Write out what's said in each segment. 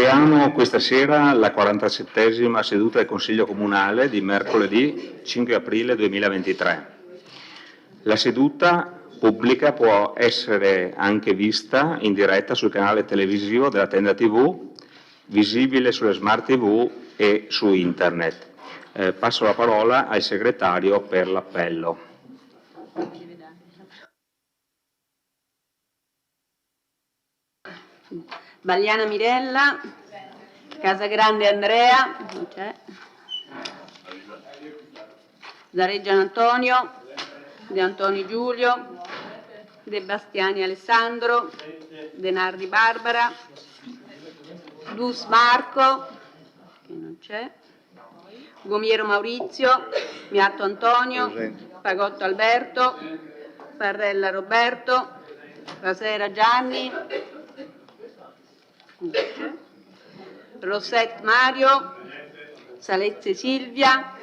Apriamo questa sera la 47esima seduta del Consiglio Comunale di mercoledì 5 aprile 2023. La seduta pubblica può essere anche vista in diretta sul canale televisivo della Tenda TV, visibile sulle Smart TV e su Internet. Passo la parola al segretario per l'appello. Bagliana Mirella, Casagrande Andrea, non c'è. Zareggian Antonio, De Antoni Giulio, De Bastiani Alessandro, De Nardi Barbara, Dus Marco, che non c'è, Gomiero Maurizio, Miatto Antonio, Pagotto Alberto, Parrella Roberto, Rasera Gianni, Rosset Mario, Salezze Silvia,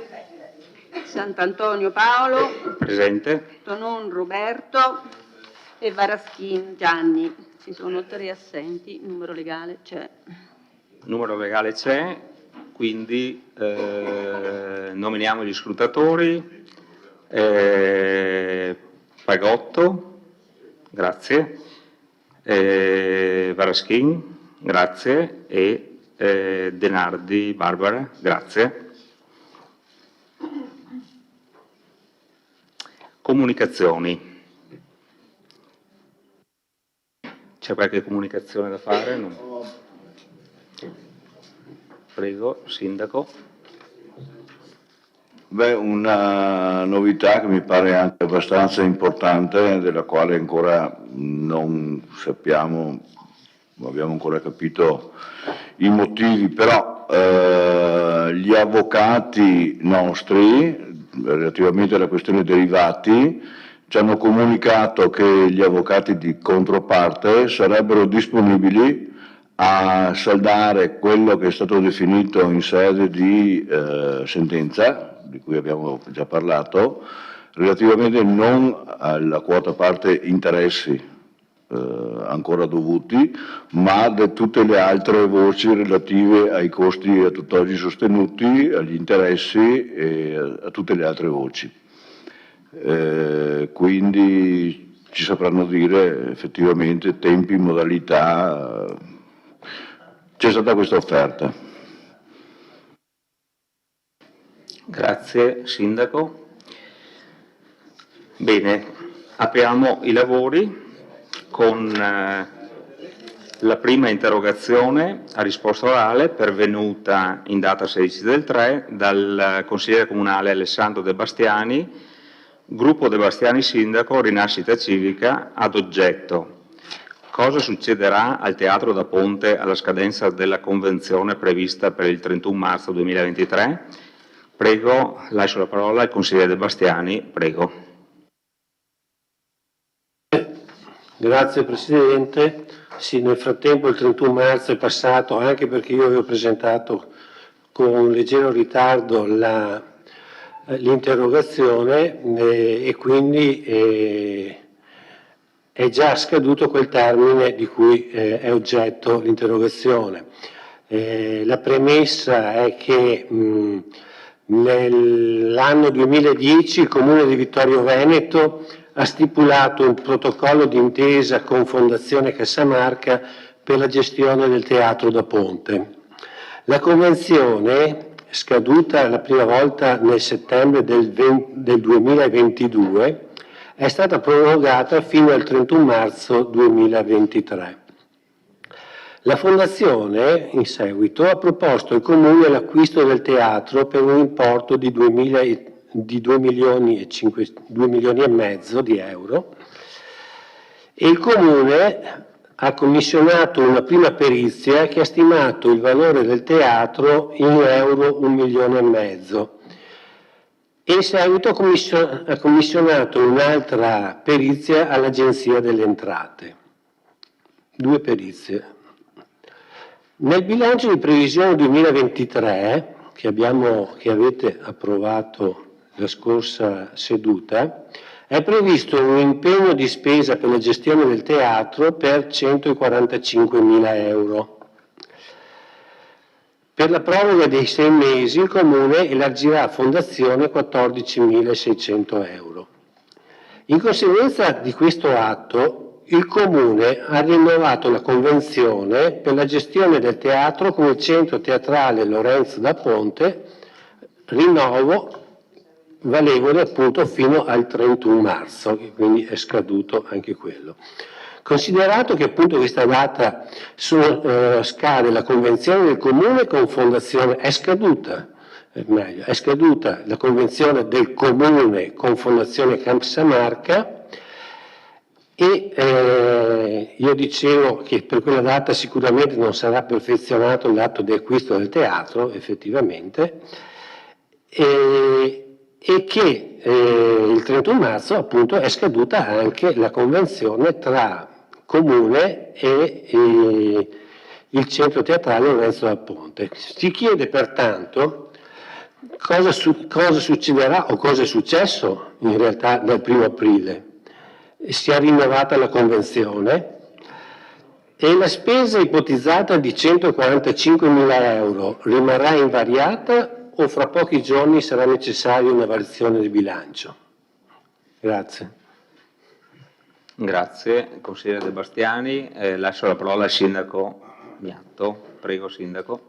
Sant'Antonio Paolo, presente, Tonon Roberto e Varaschin Gianni. Ci sono 3 assenti, il numero legale c'è. Il numero legale c'è, quindi nominiamo gli scrutatori. Pagotto, grazie, Varaschin, grazie, e De Nardi Barbara, grazie. Comunicazioni. C'è qualche comunicazione da fare? No. Prego, Sindaco. Beh, una novità che mi pare anche abbastanza importante, della quale ancora non sappiamo, non abbiamo ancora capito i motivi, però gli avvocati nostri, relativamente alla questione derivati, ci hanno comunicato che gli avvocati di controparte sarebbero disponibili a saldare quello che è stato definito in sede di sentenza, di cui abbiamo già parlato, relativamente non alla quota parte interessi ancora dovuti, ma di tutte le altre voci relative ai costi a tutt'oggi sostenuti, agli interessi e a tutte le altre voci. Quindi ci sapranno dire effettivamente tempi, modalità. C'è stata questa offerta. Grazie Sindaco. Bene, apriamo i lavori con la prima interrogazione a risposta orale pervenuta in data 16/3 dal consigliere comunale Alessandro De Bastiani, gruppo De Bastiani Sindaco, Rinascita Civica, ad oggetto: cosa succederà al Teatro da Ponte alla scadenza della convenzione prevista per il 31 marzo 2023? Prego, lascio la parola al consigliere De Bastiani, prego. Grazie Presidente. Sì, nel frattempo il 31 marzo è passato, anche perché io avevo presentato con un leggero ritardo l'interrogazione e quindi è già scaduto quel termine di cui è oggetto l'interrogazione. La premessa è che nell'anno 2010 il Comune di Vittorio Veneto ha stipulato un protocollo d'intesa con Fondazione Cassamarca per la gestione del Teatro da Ponte. La convenzione, scaduta la prima volta nel settembre del 2022, è stata prorogata fino al 31 marzo 2023. La Fondazione, in seguito, ha proposto al Comune l'acquisto del teatro per un importo di 2 milioni e mezzo di euro, e il Comune ha commissionato una prima perizia che ha stimato il valore del teatro in euro 1,5 milioni, e in seguito ha commissionato un'altra perizia all'Agenzia delle Entrate. 2 perizie. Nel bilancio di previsione 2023, che avete approvato la scorsa seduta, è previsto un impegno di spesa per la gestione del teatro per 145.000 euro. Per la proroga dei 6 mesi il Comune elargirà a Fondazione 14.600 euro. In conseguenza di questo atto, il Comune ha rinnovato la convenzione per la gestione del teatro con il Centro Teatrale Lorenzo da Ponte, rinnovo valevole appunto fino al 31 marzo, quindi è scaduto anche quello. Considerato che appunto questa data scade la convenzione del Comune con Fondazione, è scaduta la convenzione del Comune con Fondazione Camp Samarca e io dicevo che per quella data sicuramente non sarà perfezionato l'atto di acquisto del teatro, effettivamente, e che il 31 marzo appunto è scaduta anche la convenzione tra Comune e il Centro Teatrale Lorenzo da Ponte. Si chiede pertanto cosa succederà o cosa è successo in realtà dal 1 aprile. Si è rinnovata la convenzione e la spesa ipotizzata di 145.000 euro rimarrà invariata o fra pochi giorni sarà necessaria una variazione del bilancio? Grazie. Grazie, consigliere De Bastiani. Lascio la parola al sindaco Miatto. Prego, sindaco.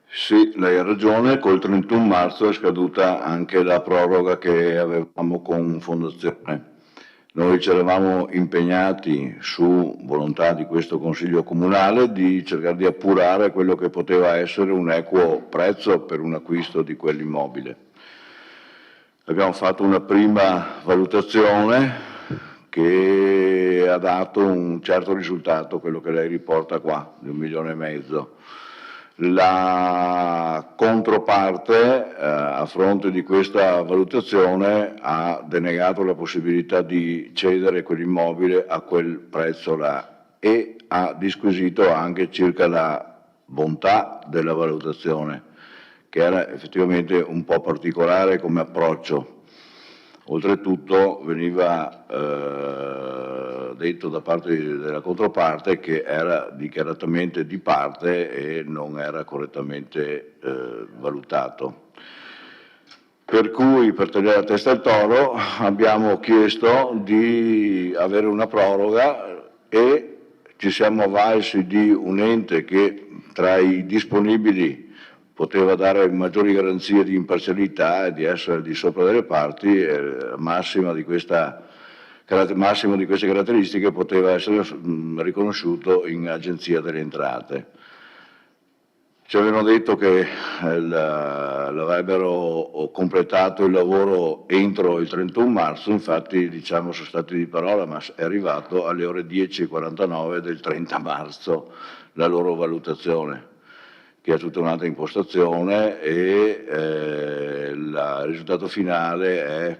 Sì, lei ha ragione, col 31 marzo è scaduta anche la proroga che avevamo con Fondazione. Noi ci eravamo impegnati su volontà di questo Consiglio Comunale di cercare di appurare quello che poteva essere un equo prezzo per un acquisto di quell'immobile. Abbiamo fatto una prima valutazione che ha dato un certo risultato, quello che lei riporta qua, di 1,5 milioni. La controparte, a fronte di questa valutazione, ha denegato la possibilità di cedere quell'immobile a quel prezzo là e ha disquisito anche circa la bontà della valutazione, che era effettivamente un po' particolare come approccio. Oltretutto veniva detto da parte della controparte che era dichiaratamente di parte e non era correttamente valutato. Per cui, per tenere la testa al toro, abbiamo chiesto di avere una proroga e ci siamo avvalsi di un ente che tra i disponibili poteva dare maggiori garanzie di imparzialità e di essere di sopra delle parti, massimo di queste caratteristiche poteva essere riconosciuto in Agenzia delle Entrate. Ci avevano detto che l'avrebbero completato il lavoro entro il 31 marzo, infatti diciamo sono stati di parola, ma è arrivato alle ore 10:49 del 30 marzo la loro valutazione, che ha tutta un'altra impostazione e il risultato finale è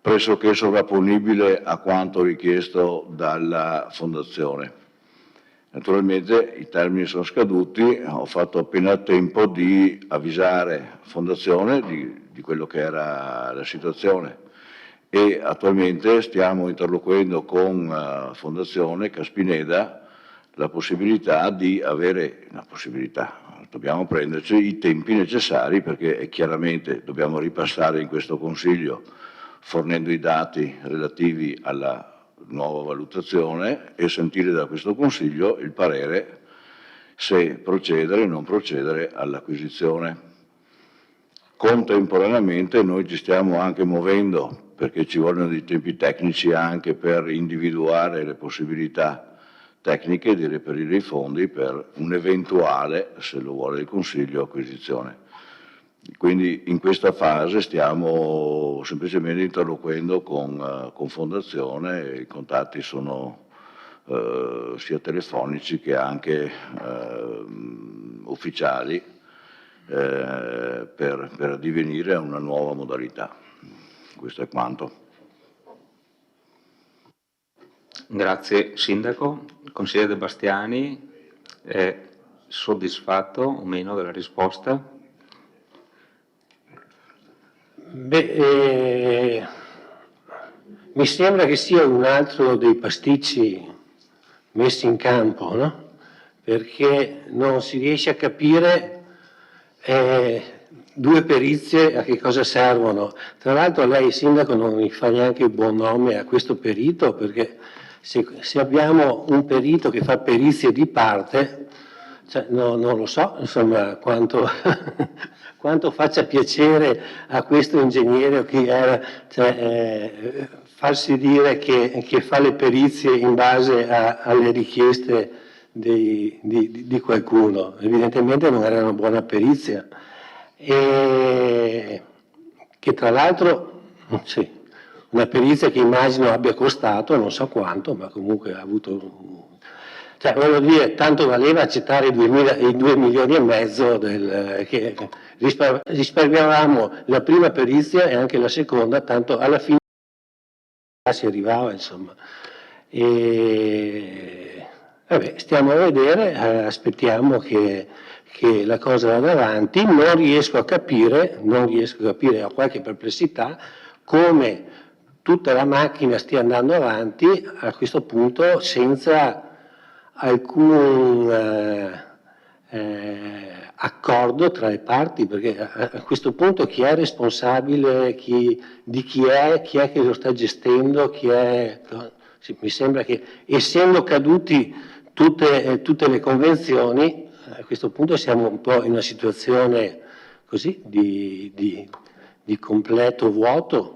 pressoché sovrapponibile a quanto richiesto dalla Fondazione. Naturalmente i termini sono scaduti, ho fatto appena tempo di avvisare Fondazione di quello che era la situazione e attualmente stiamo interloquendo con Fondazione Caspineda la possibilità di avere, dobbiamo prenderci i tempi necessari perché chiaramente dobbiamo ripassare in questo Consiglio fornendo i dati relativi alla nuova valutazione e sentire da questo Consiglio il parere se procedere o non procedere all'acquisizione. Contemporaneamente noi ci stiamo anche muovendo perché ci vogliono dei tempi tecnici anche per individuare le possibilità tecniche di reperire i fondi per un'eventuale, se lo vuole il Consiglio, acquisizione. Quindi in questa fase stiamo semplicemente interloquendo con Fondazione e i contatti sono sia telefonici che anche ufficiali per addivenire a una nuova modalità. Questo è quanto. Grazie Sindaco. Il consigliere De Bastiani è soddisfatto o meno della risposta? Mi sembra che sia un altro dei pasticci messi in campo, no? Perché non si riesce a capire Due perizie a che cosa servono? Tra l'altro lei, sindaco, non mi fa neanche il buon nome a questo perito, perché se abbiamo un perito che fa perizie di parte, cioè, non lo so, insomma, quanto, quanto faccia piacere a questo ingegnere o chi era, cioè, farsi dire che fa le perizie in base alle richieste di qualcuno. Evidentemente non era una buona perizia. E che tra l'altro, sì, una perizia che immagino abbia costato non so quanto, ma comunque ha avuto... Cioè, voglio dire, tanto valeva accettare i 2 milioni e mezzo che risparmiavamo la prima perizia e anche la seconda, tanto alla fine si arrivava, insomma. E vabbè, stiamo a vedere, aspettiamo che la cosa vada avanti. Non riesco a capire, ho qualche perplessità, come tutta la macchina stia andando avanti a questo punto senza alcun accordo tra le parti, perché a questo punto chi è responsabile, chi è che lo sta gestendo, sì, mi sembra che essendo caduti tutte le convenzioni, a questo punto siamo un po' in una situazione così di completo vuoto.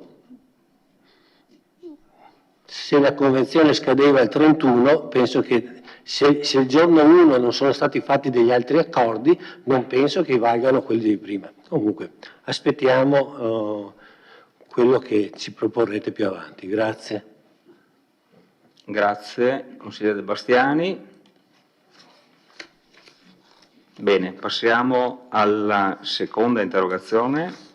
Se la convenzione scadeva il 31, penso che se il giorno 1 non sono stati fatti degli altri accordi, non penso che valgano quelli di prima. Comunque, aspettiamo quello che ci proporrete più avanti. Grazie. Grazie, consigliere De Bastiani. Bene, passiamo alla seconda interrogazione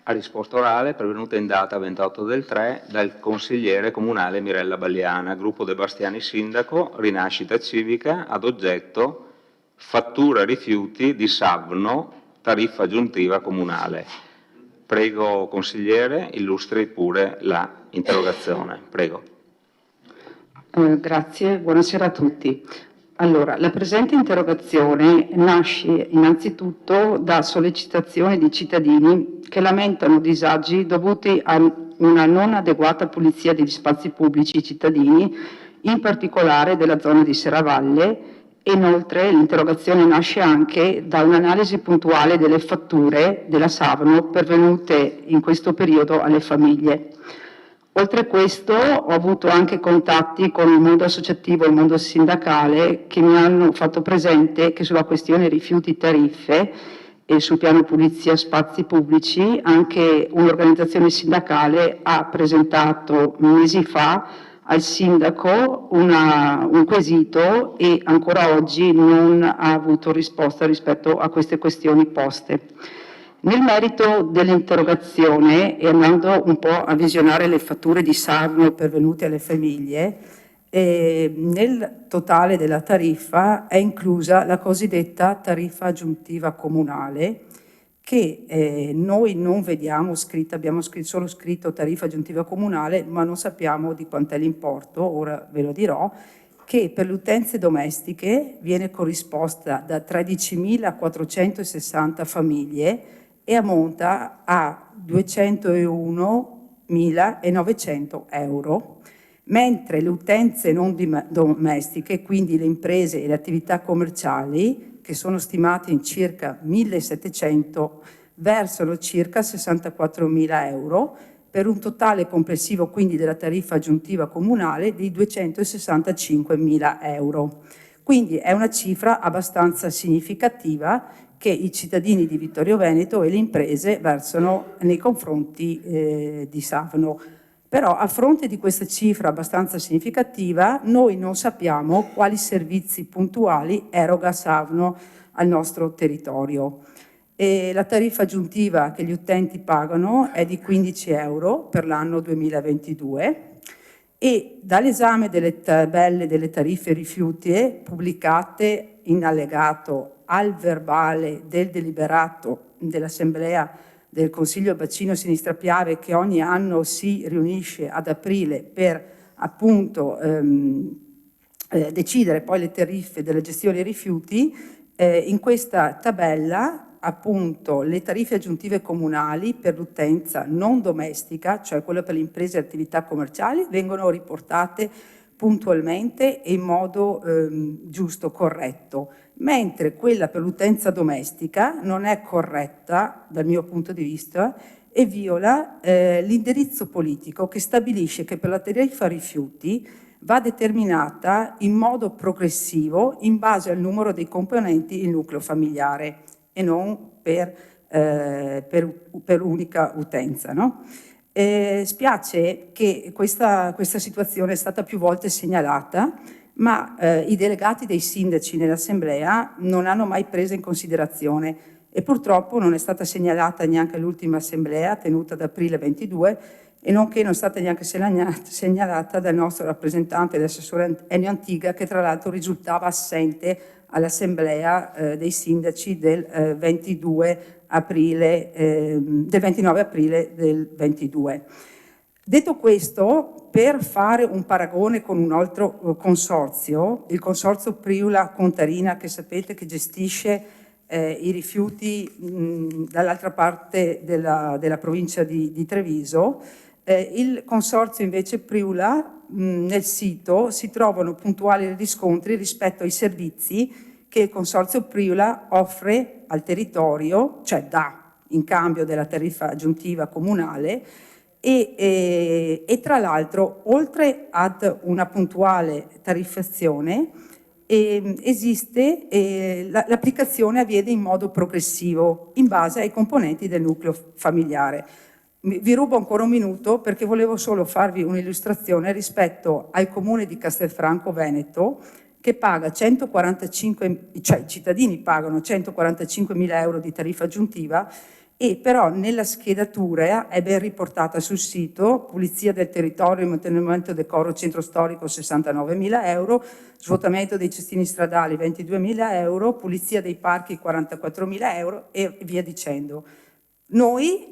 a risposta orale pervenuta in data 28/3 dal consigliere comunale Mirella Balliana, gruppo De Bastiani sindaco, Rinascita Civica, ad oggetto fattura rifiuti di Savno, tariffa aggiuntiva comunale. Prego consigliere, illustri pure la interrogazione. Prego. Grazie, buonasera a tutti. Allora, la presente interrogazione nasce innanzitutto da sollecitazioni di cittadini che lamentano disagi dovuti a una non adeguata pulizia degli spazi pubblici cittadini, in particolare della zona di Serravalle. E inoltre l'interrogazione nasce anche da un'analisi puntuale delle fatture della Savno pervenute in questo periodo alle famiglie. Oltre a questo ho avuto anche contatti con il mondo associativo e il mondo sindacale che mi hanno fatto presente che sulla questione rifiuti tariffe e sul piano pulizia spazi pubblici anche un'organizzazione sindacale ha presentato mesi fa al sindaco un quesito e ancora oggi non ha avuto risposta rispetto a queste questioni poste. Nel merito dell'interrogazione e andando un po' a visionare le fatture di Savno pervenute alle famiglie, nel totale della tariffa è inclusa la cosiddetta tariffa aggiuntiva comunale che noi non vediamo scritta, abbiamo solo scritto tariffa aggiuntiva comunale, ma non sappiamo di quant'è l'importo, ora ve lo dirò, che per le utenze domestiche viene corrisposta da 13.460 famiglie e ammonta a 201.900 euro, mentre le utenze non domestiche, quindi le imprese e le attività commerciali, che sono stimate in circa 1.700, versano circa 64.000 euro, per un totale complessivo quindi della tariffa aggiuntiva comunale di 265.000 euro. Quindi è una cifra abbastanza significativa che i cittadini di Vittorio Veneto e le imprese versano nei confronti di Savno. Però a fronte di questa cifra abbastanza significativa noi non sappiamo quali servizi puntuali eroga Savno al nostro territorio. E la tariffa aggiuntiva che gli utenti pagano è di 15 euro per l'anno 2022 e dall'esame delle tabelle delle tariffe rifiuti pubblicate in allegato al verbale del deliberato dell'Assemblea del Consiglio Bacino Sinistra Piave che ogni anno si riunisce ad aprile per appunto decidere poi le tariffe della gestione dei rifiuti, In questa tabella, appunto, le tariffe aggiuntive comunali per l'utenza non domestica, cioè quella per le imprese e attività commerciali, vengono riportate puntualmente e in modo giusto, corretto, mentre quella per l'utenza domestica non è corretta dal mio punto di vista e viola l'indirizzo politico che stabilisce che per la tariffa rifiuti va determinata in modo progressivo in base al numero dei componenti il nucleo familiare e non per unica utenza, no? Spiace che questa situazione è stata più volte segnalata, ma i delegati dei sindaci nell'assemblea non hanno mai preso in considerazione e purtroppo non è stata segnalata neanche l'ultima assemblea tenuta ad aprile 22 e nonché non è stata neanche segnalata dal nostro rappresentante, l'assessore Ennio Antiga, che tra l'altro risultava assente all'assemblea dei sindaci del 29 aprile del 22. Detto questo, per fare un paragone con un altro consorzio, il consorzio Priula-Contarina, che sapete che gestisce i rifiuti dall'altra parte della provincia di Treviso, il consorzio invece Priula, nel sito si trovano puntuali riscontri rispetto ai servizi che il consorzio Priula offre al territorio, cioè dà in cambio della tariffa aggiuntiva comunale e tra l'altro, oltre ad una puntuale tariffazione, esiste l'applicazione avviene in modo progressivo in base ai componenti del nucleo familiare. Vi rubo ancora un minuto perché volevo solo farvi un'illustrazione rispetto al comune di Castelfranco Veneto, che paga 145, cioè i cittadini pagano 145.000 euro di tariffa aggiuntiva e però nella schedatura è ben riportata sul sito pulizia del territorio e mantenimento decoro centro storico 69.000 euro, svuotamento dei cestini stradali 22.000 euro, pulizia dei parchi 44.000 euro e via dicendo. Noi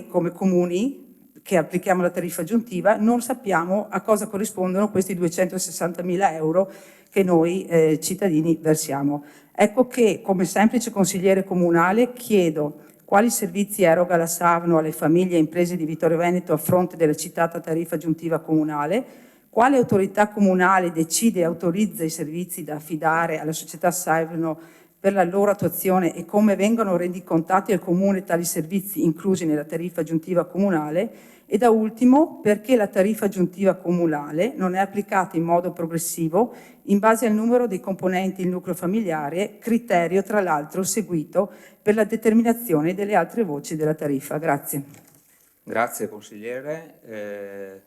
come comuni che applichiamo la tariffa aggiuntiva non sappiamo a cosa corrispondono questi 260.000 euro che noi cittadini versiamo. Ecco che come semplice consigliere comunale chiedo quali servizi eroga la Savno alle famiglie e imprese di Vittorio Veneto a fronte della citata tariffa aggiuntiva comunale, quale autorità comunale decide e autorizza i servizi da affidare alla società Savno per la loro attuazione e come vengono rendicontati al Comune tali servizi inclusi nella tariffa aggiuntiva comunale e da ultimo perché la tariffa aggiuntiva comunale non è applicata in modo progressivo in base al numero dei componenti del nucleo familiare, criterio tra l'altro seguito per la determinazione delle altre voci della tariffa. Grazie. Grazie consigliere.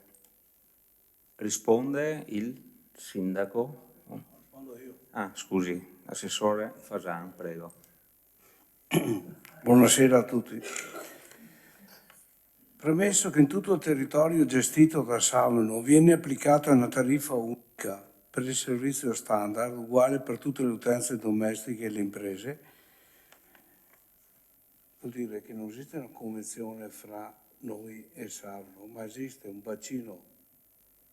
Risponde il sindaco? Rispondo io. Ah, scusi. Assessore Fasan, prego. Buonasera a tutti. Premesso che in tutto il territorio gestito da Savno viene applicata una tariffa unica per il servizio standard, uguale per tutte le utenze domestiche e le imprese, vuol dire che non esiste una convenzione fra noi e Savno, ma esiste un bacino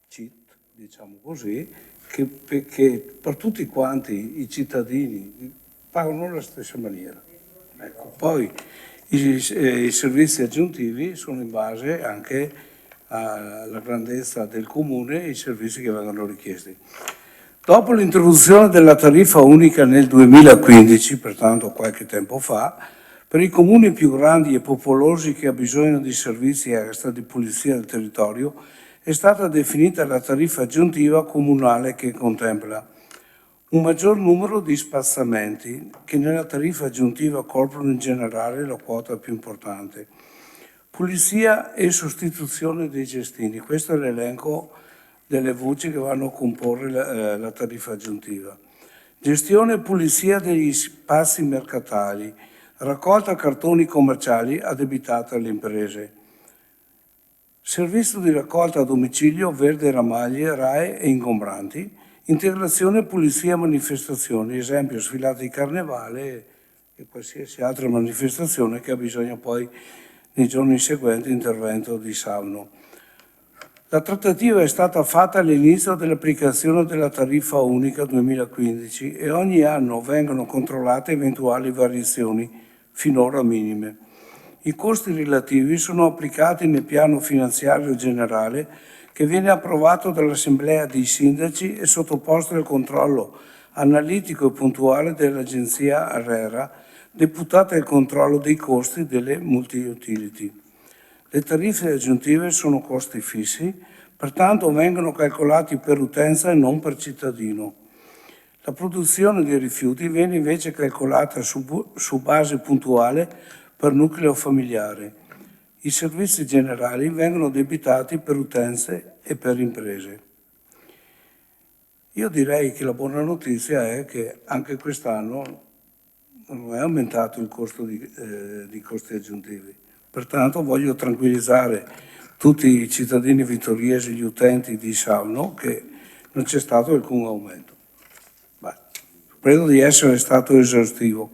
CIT, diciamo così, che per tutti quanti i cittadini pagano alla stessa maniera. Ecco. Poi i servizi aggiuntivi sono in base anche alla grandezza del comune e i servizi che vengono richiesti. Dopo l'introduzione della tariffa unica nel 2015, pertanto qualche tempo fa, per i comuni più grandi e popolosi che hanno bisogno di servizi extra di pulizia del territorio, è stata definita la tariffa aggiuntiva comunale che contempla un maggior numero di spazzamenti che nella tariffa aggiuntiva coprono in generale la quota più importante. Pulizia e sostituzione dei cestini, questo è l'elenco delle voci che vanno a comporre la tariffa aggiuntiva. Gestione e pulizia degli spazi mercatali, raccolta cartoni commerciali addebitata alle imprese. Servizio di raccolta a domicilio, verde ramaglie, RAE e ingombranti, integrazione, pulizia e manifestazioni, esempio sfilate di carnevale e qualsiasi altra manifestazione che ha bisogno poi nei giorni seguenti intervento di Savno. La trattativa è stata fatta all'inizio dell'applicazione della tariffa unica 2015 e ogni anno vengono controllate eventuali variazioni, finora minime. I costi relativi sono applicati nel piano finanziario generale che viene approvato dall'Assemblea dei Sindaci e sottoposto al controllo analitico e puntuale dell'Agenzia ARERA, deputata al controllo dei costi delle multi-utility. Le tariffe aggiuntive sono costi fissi, pertanto vengono calcolati per utenza e non per cittadino. La produzione dei rifiuti viene invece calcolata su base puntuale per nucleo familiare. I servizi generali vengono debitati per utenze e per imprese. Io direi che la buona notizia è che anche quest'anno non è aumentato il costo di costi aggiuntivi. Pertanto voglio tranquillizzare tutti i cittadini vittoriesi, gli utenti di Savno, che non c'è stato alcun aumento. Credo di essere stato esaustivo.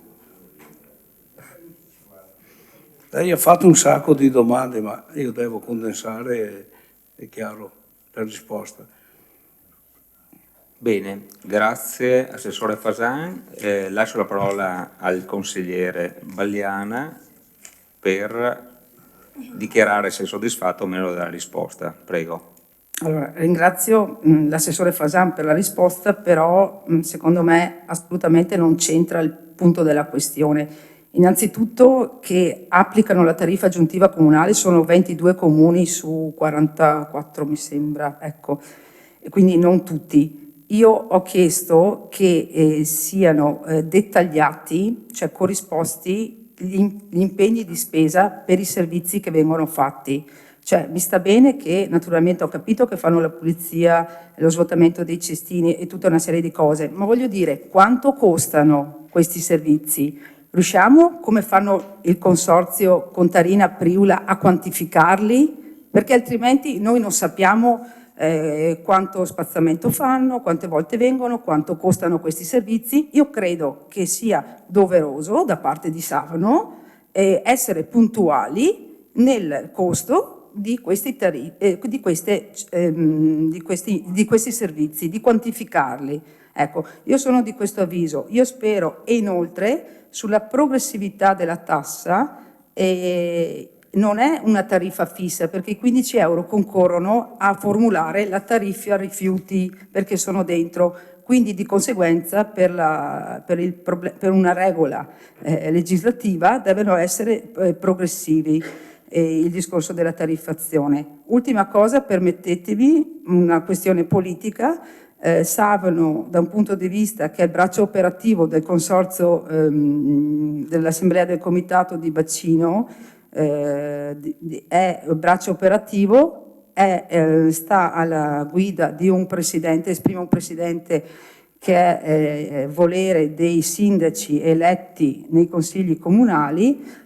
Lei ha fatto un sacco di domande, ma io devo condensare, è chiaro, la risposta. Bene, grazie Assessore Fasan. Lascio la parola al consigliere Bagliana per dichiarare se è soddisfatto o meno della risposta. Prego. Allora, ringrazio l'assessore Fasan per la risposta, però secondo me assolutamente non c'entra il punto della questione. Innanzitutto che applicano la tariffa aggiuntiva comunale sono 22 comuni su 44, mi sembra, ecco, e quindi non tutti. Io ho chiesto che siano dettagliati, cioè corrisposti gli impegni di spesa per i servizi che vengono fatti. Cioè, mi sta bene che naturalmente ho capito che fanno la pulizia, lo svuotamento dei cestini e tutta una serie di cose, ma voglio dire quanto costano questi servizi? Riusciamo, come fanno il consorzio Contarina Priula, a quantificarli? Perché altrimenti noi non sappiamo quanto spazzamento fanno, quante volte vengono, quanto costano questi servizi. Io credo che sia doveroso da parte di Savno essere puntuali nel costo di questi servizi, di quantificarli. Ecco, io sono di questo avviso. Io spero, e inoltre, sulla progressività della tassa, non è una tariffa fissa, perché i 15 euro concorrono a formulare la tariffa rifiuti, perché sono dentro. Quindi di conseguenza per una regola legislativa devono essere progressivi il discorso della tariffazione. Ultima cosa, permettetemi, una questione politica. Savno, da un punto di vista che è il braccio operativo del consorzio dell'Assemblea del Comitato di Bacino, è braccio operativo, sta alla guida di un presidente, esprime un presidente che è volere dei sindaci eletti nei consigli comunali.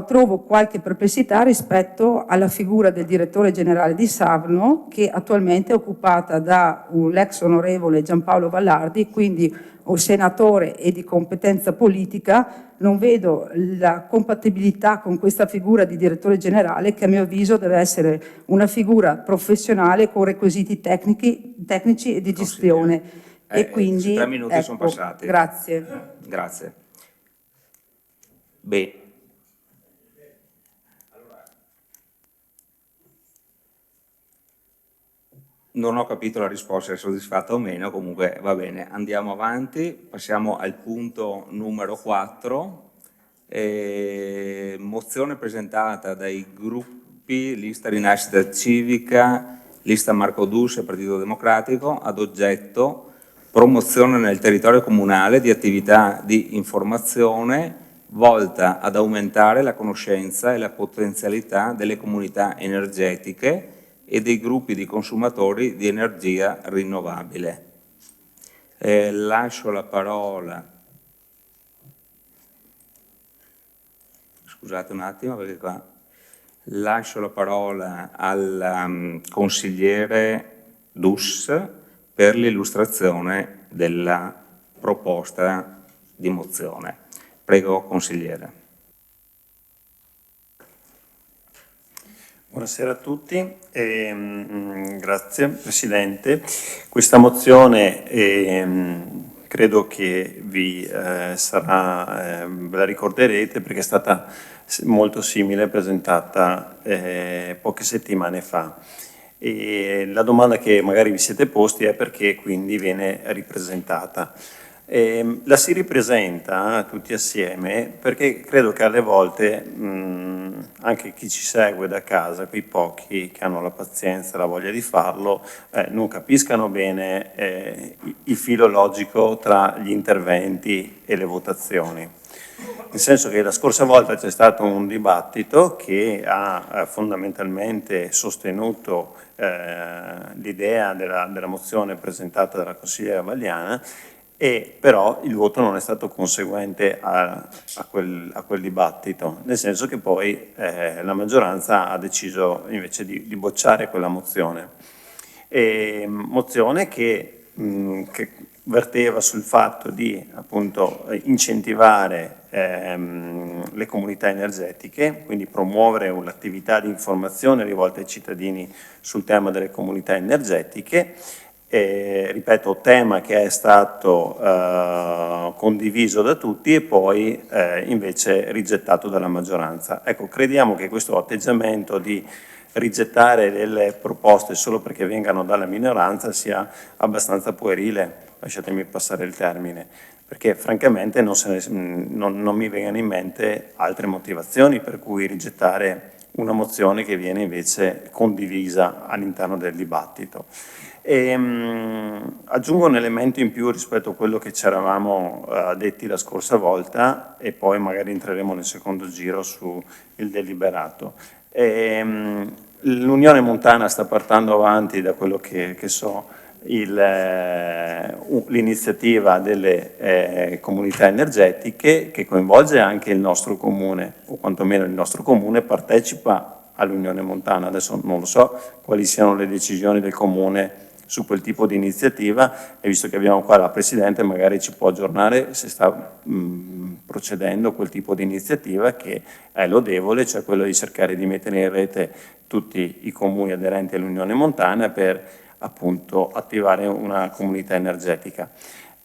Trovo qualche perplessità rispetto alla figura del direttore generale di Savno, che attualmente è occupata da l'ex onorevole Giampaolo Vallardi, quindi un senatore e di competenza politica. Non vedo la compatibilità con questa figura di direttore generale, che a mio avviso deve essere una figura professionale con requisiti tecnici e di gestione. E quindi 3 minuti sono passati. Grazie. Grazie. Bene. Non ho capito la risposta, se è soddisfatta o meno, comunque va bene. Andiamo avanti, passiamo al punto numero 4, mozione presentata dai gruppi Lista Rinascita Civica, Lista Marco Dus e Partito Democratico, ad oggetto promozione nel territorio comunale di attività di informazione volta ad aumentare la conoscenza e la potenzialità delle comunità energetiche e dei gruppi di consumatori di energia rinnovabile. Lascio la parola, scusate un attimo perché qua, lascio la parola al consigliere Dus per l'illustrazione della proposta di mozione. Prego, consigliere. Buonasera a tutti, grazie Presidente. Questa mozione credo che vi ve la ricorderete perché è stata molto simile, presentata poche settimane fa. E la domanda che magari vi siete posti è perché quindi viene ripresentata. La si ripresenta tutti assieme perché credo che alle volte anche chi ci segue da casa, quei pochi che hanno la pazienza e la voglia di farlo, non capiscano bene il filo logico tra gli interventi e le votazioni. Nel senso che la scorsa volta c'è stato un dibattito che ha fondamentalmente sostenuto l'idea della mozione presentata dalla consigliera Vagliana, e però il voto non è stato conseguente a quel dibattito, nel senso che poi la maggioranza ha deciso invece di bocciare quella mozione. Mozione che verteva sul fatto di appunto incentivare le comunità energetiche, quindi promuovere un'attività di informazione rivolta ai cittadini sul tema delle comunità energetiche. Ripeto, tema che è stato condiviso da tutti e poi invece rigettato dalla maggioranza. Ecco, crediamo che questo atteggiamento di rigettare delle proposte solo perché vengano dalla minoranza sia abbastanza puerile, lasciatemi passare il termine, perché francamente non mi vengono in mente altre motivazioni per cui rigettare una mozione che viene invece condivisa all'interno del dibattito. Aggiungo un elemento in più rispetto a quello che ci eravamo detti la scorsa volta e poi magari entreremo nel secondo giro sul deliberato. L'Unione Montana sta portando avanti, da quello che so, l'iniziativa delle comunità energetiche che coinvolge anche il nostro comune, o quantomeno il nostro comune partecipa all'Unione Montana. Adesso non lo so quali siano le decisioni del comune su quel tipo di iniziativa, e visto che abbiamo qua la Presidente magari ci può aggiornare se sta procedendo quel tipo di iniziativa che è lodevole, cioè quello di cercare di mettere in rete tutti i comuni aderenti all'Unione Montana per appunto attivare una comunità energetica.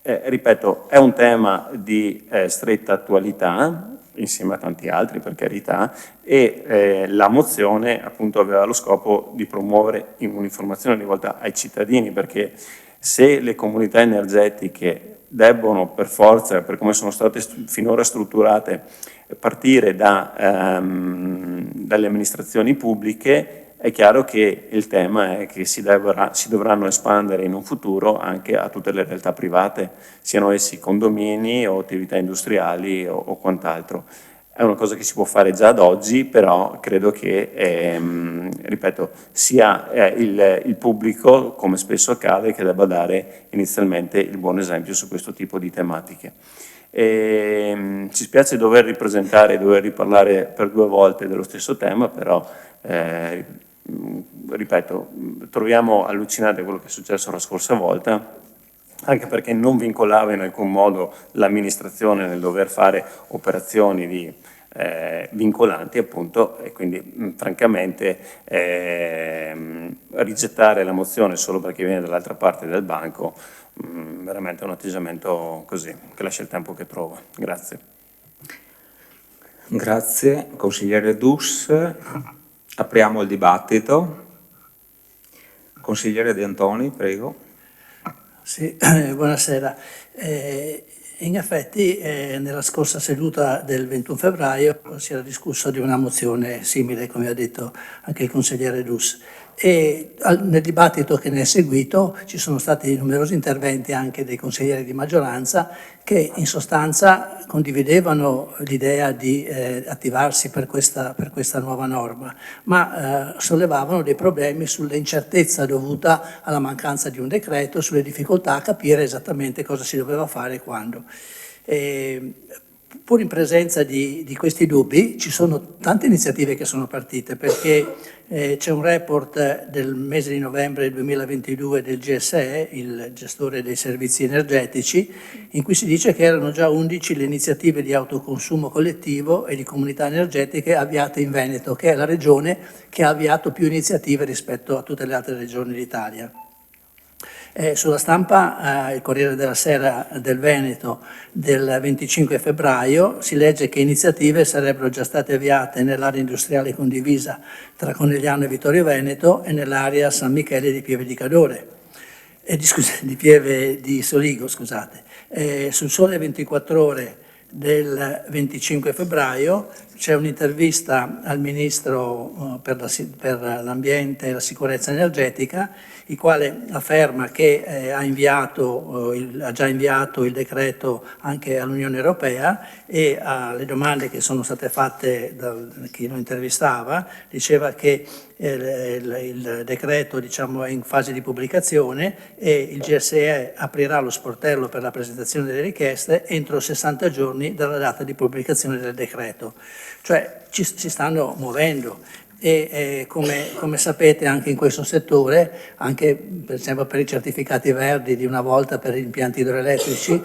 Ripeto, è un tema di stretta attualità, insieme a tanti altri per carità, e la mozione appunto aveva lo scopo di promuovere un'informazione rivolta ai cittadini, perché se le comunità energetiche debbono per forza, per come sono state finora strutturate, partire dalle amministrazioni pubbliche, è chiaro che il tema è che si dovranno espandere in un futuro anche a tutte le realtà private, siano essi condomini o attività industriali o quant'altro. È una cosa che si può fare già ad oggi, però credo che, ripeto, sia il pubblico, come spesso accade, che debba dare inizialmente il buon esempio su questo tipo di tematiche. Ci spiace dover ripresentare e dover riparlare per 2 volte dello stesso tema, però ripeto, troviamo allucinante quello che è successo la scorsa volta, anche perché non vincolava in alcun modo l'amministrazione nel dover fare operazioni vincolanti, appunto, e quindi francamente rigettare la mozione solo perché viene dall'altra parte del banco veramente è un atteggiamento così, che lascia il tempo che trova. Grazie. Grazie, consigliere Dus. Apriamo il dibattito. Consigliere De Antoni, prego. Sì, buonasera. In effetti nella scorsa seduta del 21 febbraio si era discusso di una mozione simile, come ha detto anche il consigliere Dus, e nel dibattito che ne è seguito ci sono stati numerosi interventi anche dei consiglieri di maggioranza che in sostanza condividevano l'idea di attivarsi per questa nuova norma, ma sollevavano dei problemi sull'incertezza dovuta alla mancanza di un decreto, sulle difficoltà a capire esattamente cosa si doveva fare e quando. pur in presenza di questi dubbi, ci sono tante iniziative che sono partite, perché c'è un report del mese di novembre 2022 del GSE, il gestore dei servizi energetici, in cui si dice che erano già 11 le iniziative di autoconsumo collettivo e di comunità energetiche avviate in Veneto, che è la regione che ha avviato più iniziative rispetto a tutte le altre regioni d'Italia. Sulla stampa, il Corriere della Sera del Veneto del 25 febbraio si legge che iniziative sarebbero già state avviate nell'area industriale condivisa tra Conegliano e Vittorio Veneto e nell'area San Michele di Pieve di Cadore, di Pieve di Soligo, scusate. Sul Sole 24 Ore del 25 febbraio c'è un'intervista al Ministro per l'Ambiente e la Sicurezza Energetica, il quale afferma che ha già inviato il decreto anche all'Unione Europea, e alle domande che sono state fatte da chi lo intervistava diceva che il decreto, diciamo, è in fase di pubblicazione e il GSE aprirà lo sportello per la presentazione delle richieste entro 60 giorni dalla data di pubblicazione del decreto. Cioè si stanno muovendo. E come sapete anche in questo settore, anche per esempio per i certificati verdi di una volta per gli impianti idroelettrici,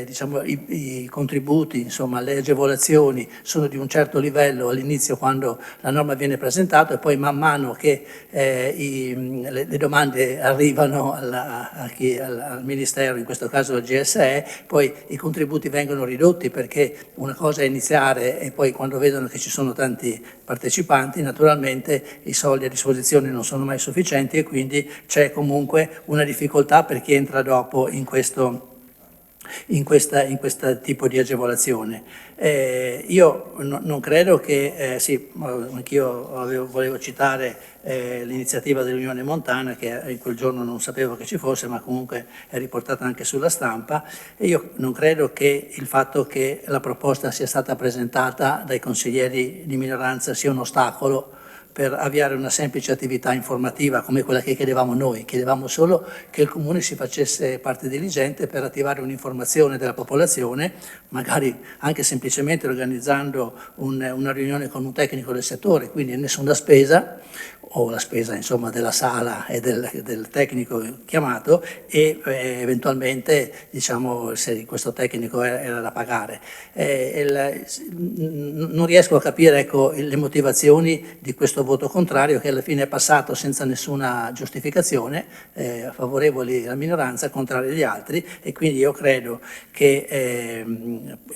diciamo, i contributi, insomma le agevolazioni sono di un certo livello all'inizio quando la norma viene presentata, e poi man mano che le domande arrivano al Ministero, in questo caso al GSE, poi i contributi vengono ridotti, perché una cosa è iniziare e poi quando vedono che ci sono tanti partecipanti, naturalmente i soldi a disposizione non sono mai sufficienti e quindi c'è comunque una difficoltà per chi entra dopo in questo tipo di agevolazione. Io non credo che, sì, anch'io volevo citare l'iniziativa dell'Unione Montana, che in quel giorno non sapevo che ci fosse, ma comunque è riportata anche sulla stampa, e io non credo che il fatto che la proposta sia stata presentata dai consiglieri di minoranza sia un ostacolo per avviare una semplice attività informativa come quella che chiedevamo noi. Chiedevamo solo che il Comune si facesse parte diligente per attivare un'informazione della popolazione, magari anche semplicemente organizzando una riunione con un tecnico del settore, quindi nessuna spesa, o la spesa insomma della sala e del tecnico chiamato, e eventualmente, diciamo, se questo tecnico era da pagare. Non riesco a capire, ecco, le motivazioni di questo voto contrario, che alla fine è passato senza nessuna giustificazione, favorevoli alla minoranza, contrari agli altri, e quindi io credo che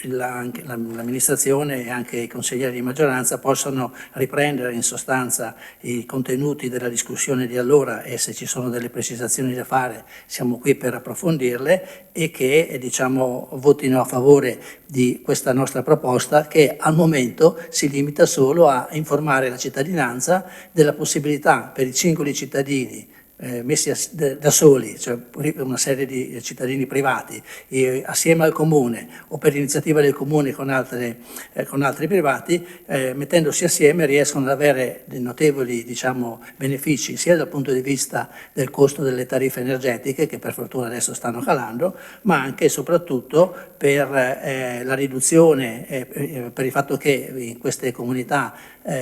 l'amministrazione e anche i consiglieri di maggioranza possano riprendere in sostanza i contenuti della discussione di allora, e se ci sono delle precisazioni da fare siamo qui per approfondirle, e che, diciamo, votino a favore di questa nostra proposta, che al momento si limita solo a informare la cittadinanza della possibilità per i singoli cittadini messi da soli, cioè una serie di cittadini privati, assieme al Comune o per iniziativa del Comune con altri privati, mettendosi assieme riescono ad avere dei notevoli, diciamo, benefici sia dal punto di vista del costo delle tariffe energetiche, che per fortuna adesso stanno calando, ma anche e soprattutto per la riduzione, per il fatto che in queste comunità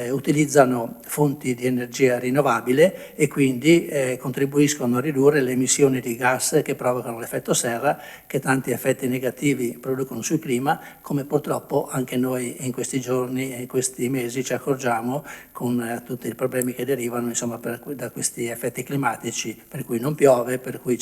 utilizzano fonti di energia rinnovabile e quindi contribuiscono a ridurre le emissioni di gas che provocano l'effetto serra, che tanti effetti negativi producono sul clima, come purtroppo anche noi in questi giorni e in questi mesi ci accorgiamo, con tutti i problemi che derivano, insomma, da questi effetti climatici, per cui non piove, per cui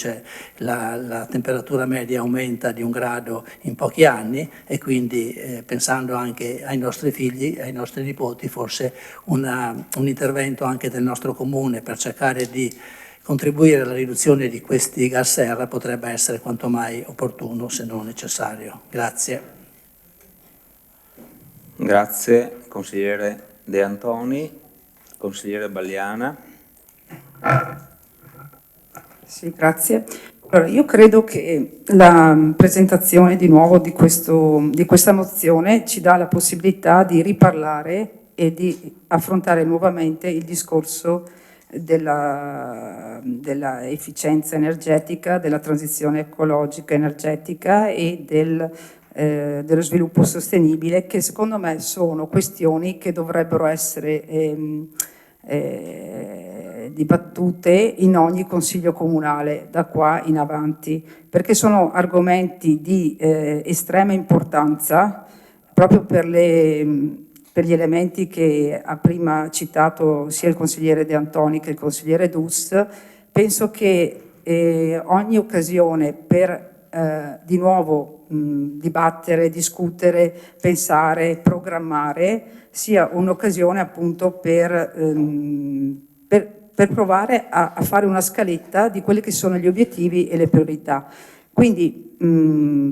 la temperatura media aumenta di 1 grado in pochi anni, e quindi pensando anche ai nostri figli, ai nostri nipoti, forse un intervento anche del nostro Comune per cercare di contribuire alla riduzione di questi gas serra potrebbe essere quanto mai opportuno, se non necessario. Grazie. Grazie, consigliere De Antoni. Consigliere Balliana. Sì, grazie. Allora, io credo che la presentazione di nuovo di questa mozione ci dà la possibilità di riparlare e di affrontare nuovamente il discorso della efficienza energetica, della transizione ecologica energetica e del dello sviluppo sostenibile, che secondo me sono questioni che dovrebbero essere dibattute in ogni consiglio comunale da qua in avanti, perché sono argomenti di estrema importanza proprio per gli elementi che ha prima citato sia il consigliere De Antoni che il consigliere Dus. Penso che ogni occasione per di nuovo dibattere, discutere, pensare, programmare sia un'occasione appunto per provare a fare una scaletta di quelli che sono gli obiettivi e le priorità. Quindi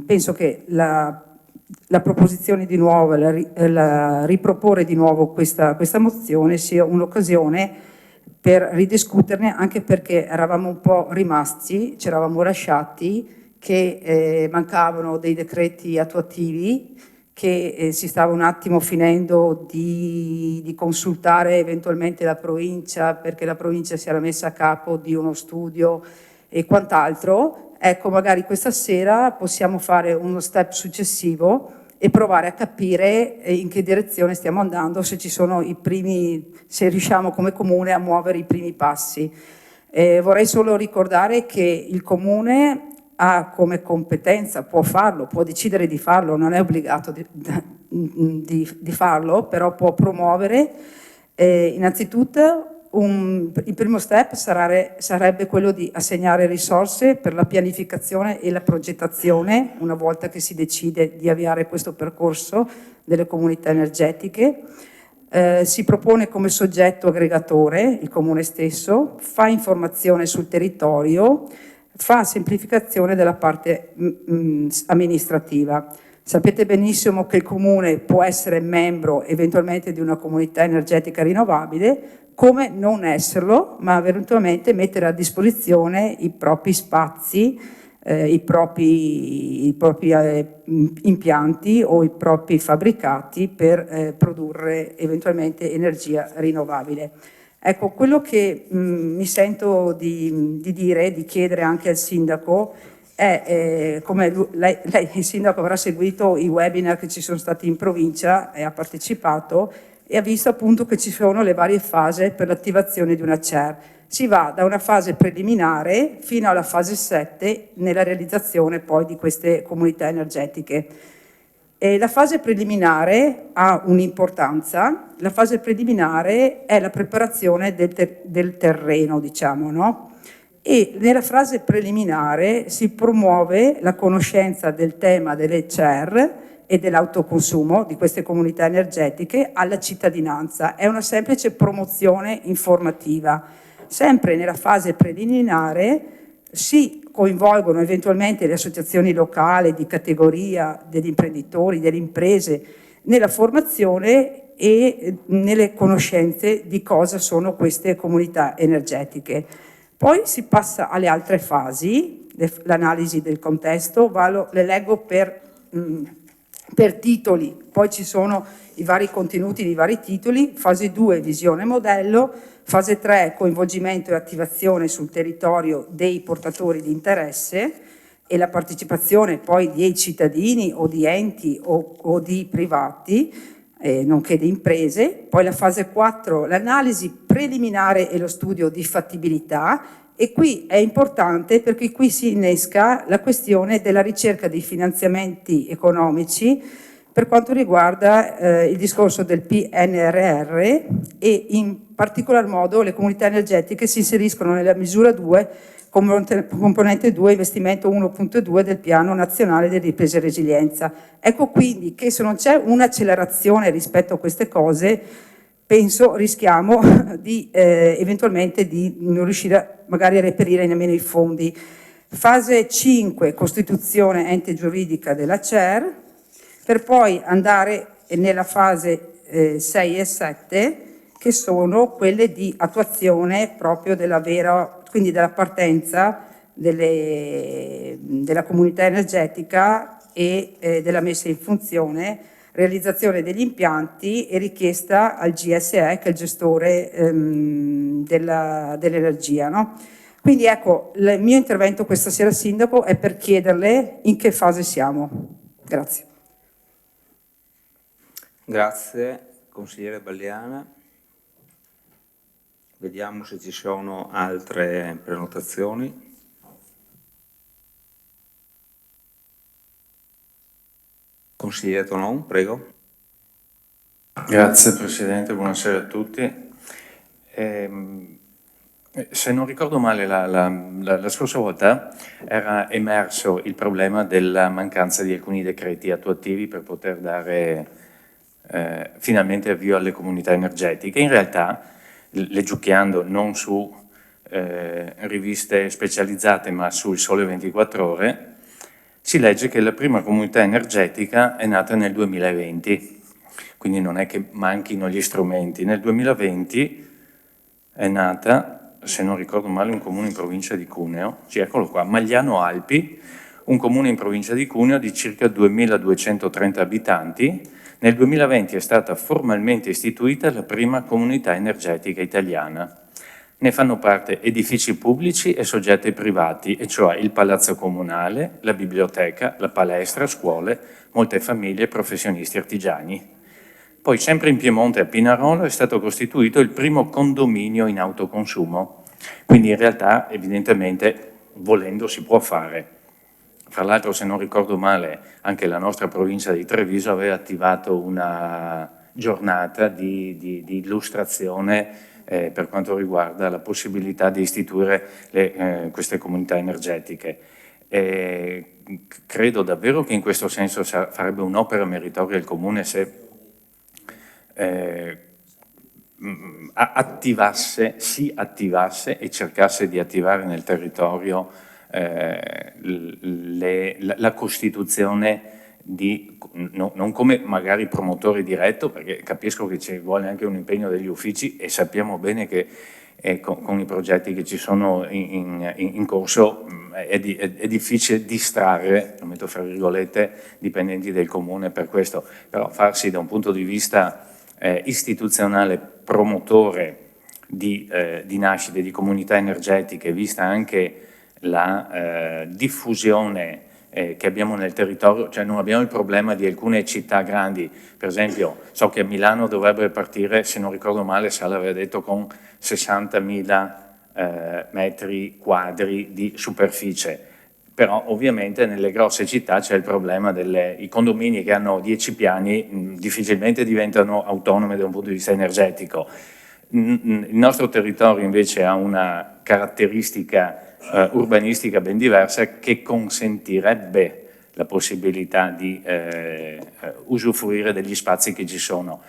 penso che la proposizione di nuovo, la riproporre di nuovo questa mozione sia un'occasione per ridiscuterne, anche perché eravamo un po' rimasti, ci eravamo lasciati che mancavano dei decreti attuativi, che si stava un attimo finendo di consultare eventualmente la provincia, perché la provincia si era messa a capo di uno studio e quant'altro. Ecco, magari questa sera possiamo fare uno step successivo e provare a capire in che direzione stiamo andando, se ci sono se riusciamo come comune a muovere i primi passi. Vorrei solo ricordare che il comune ha come competenza, può farlo, può decidere di farlo, non è obbligato di farlo, però può promuovere. Innanzitutto il primo step sarebbe quello di assegnare risorse per la pianificazione e la progettazione, una volta che si decide di avviare questo percorso delle comunità energetiche. Si propone come soggetto aggregatore il comune stesso, fa informazione sul territorio, fa semplificazione della parte amministrativa. Sapete benissimo che il comune può essere membro eventualmente di una comunità energetica rinnovabile, come non esserlo, ma eventualmente mettere a disposizione i propri spazi, i propri impianti o i propri fabbricati per produrre eventualmente energia rinnovabile. Ecco, quello che mi sento di dire, di chiedere anche al sindaco è, come lei il sindaco avrà seguito i webinar che ci sono stati in provincia e ha partecipato e ha visto appunto che ci sono le varie fasi per l'attivazione di una CER. Si va da una fase preliminare fino alla fase 7 nella realizzazione poi di queste comunità energetiche. La fase preliminare ha un'importanza, la fase preliminare è la preparazione del terreno, diciamo, no? E nella fase preliminare si promuove la conoscenza del tema delle CER e dell'autoconsumo di queste comunità energetiche alla cittadinanza. È una semplice promozione informativa. Sempre nella fase preliminare si coinvolgono eventualmente le associazioni locali di categoria, degli imprenditori, delle imprese, nella formazione e nelle conoscenze di cosa sono queste comunità energetiche. Poi si passa alle altre fasi, l'analisi del contesto, le leggo per titoli, poi ci sono i vari contenuti di vari titoli. Fase 2, visione modello. Fase 3, coinvolgimento e attivazione sul territorio dei portatori di interesse e la partecipazione poi dei cittadini o di enti o di privati, nonché di imprese. Poi la fase 4, l'analisi preliminare e lo studio di fattibilità, e qui è importante perché qui si innesca la questione della ricerca di finanziamenti economici per quanto riguarda il discorso del PNRR, e in particolar modo le comunità energetiche si inseriscono nella misura 2, componente 2, investimento 1.2 del Piano Nazionale di Ripresa e Resilienza. Ecco quindi che se non c'è un'accelerazione rispetto a queste cose, penso rischiamo di eventualmente di non riuscire magari a reperire nemmeno i fondi. Fase 5, costituzione ente giuridica della CER, per poi andare nella fase 6 e 7, che sono quelle di attuazione proprio quindi della partenza della comunità energetica e della messa in funzione, realizzazione degli impianti e richiesta al GSE, che è il gestore dell'energia, no? Quindi ecco, il mio intervento questa sera, Sindaco, è per chiederle in che fase siamo. Grazie. Grazie, consigliere Balliana. Vediamo se ci sono altre prenotazioni. Consigliere Tonon, prego. Grazie Presidente, buonasera a tutti. Se non ricordo male, la scorsa volta era emerso il problema della mancanza di alcuni decreti attuativi per poter dare finalmente avvio alle comunità energetiche. In realtà, leggiucchiando non su riviste specializzate ma sul Sole 24 Ore, si legge che la prima comunità energetica è nata nel 2020, quindi non è che manchino gli strumenti. Nel 2020 è nata, se non ricordo male, un comune in provincia di Cuneo, sì, eccolo qua, Magliano Alpi, un comune in provincia di Cuneo di circa 2230 abitanti. Nel 2020 è stata formalmente istituita la prima comunità energetica italiana. Ne fanno parte edifici pubblici e soggetti privati, e cioè il palazzo comunale, la biblioteca, la palestra, scuole, molte famiglie e professionisti artigiani. Poi, sempre in Piemonte, a Pinarolo, è stato costituito il primo condominio in autoconsumo. Quindi in realtà, evidentemente, volendo si può fare. Fra l'altro, se non ricordo male, anche la nostra provincia di Treviso aveva attivato una giornata di illustrazione per quanto riguarda la possibilità di istituire queste comunità energetiche. Credo davvero che in questo senso farebbe un'opera meritoria il Comune se si attivasse e cercasse di attivare nel territorio la costituzione non come magari promotore diretto, perché capisco che ci vuole anche un impegno degli uffici e sappiamo bene che con i progetti che ci sono in corso è difficile distrarre, lo metto fra virgolette, dipendenti del comune per questo, però farsi da un punto di vista istituzionale promotore di nascite di comunità energetiche, vista anche la diffusione che abbiamo nel territorio, cioè non abbiamo il problema di alcune città grandi, per esempio so che a Milano dovrebbe partire, se non ricordo male, Sala aveva detto con 60.000 metri quadri di superficie, però ovviamente nelle grosse città c'è il problema i condomini che hanno 10 piani difficilmente diventano autonome da un punto di vista energetico. Il nostro territorio invece ha una caratteristica urbanistica ben diversa che consentirebbe la possibilità di usufruire degli spazi che ci sono.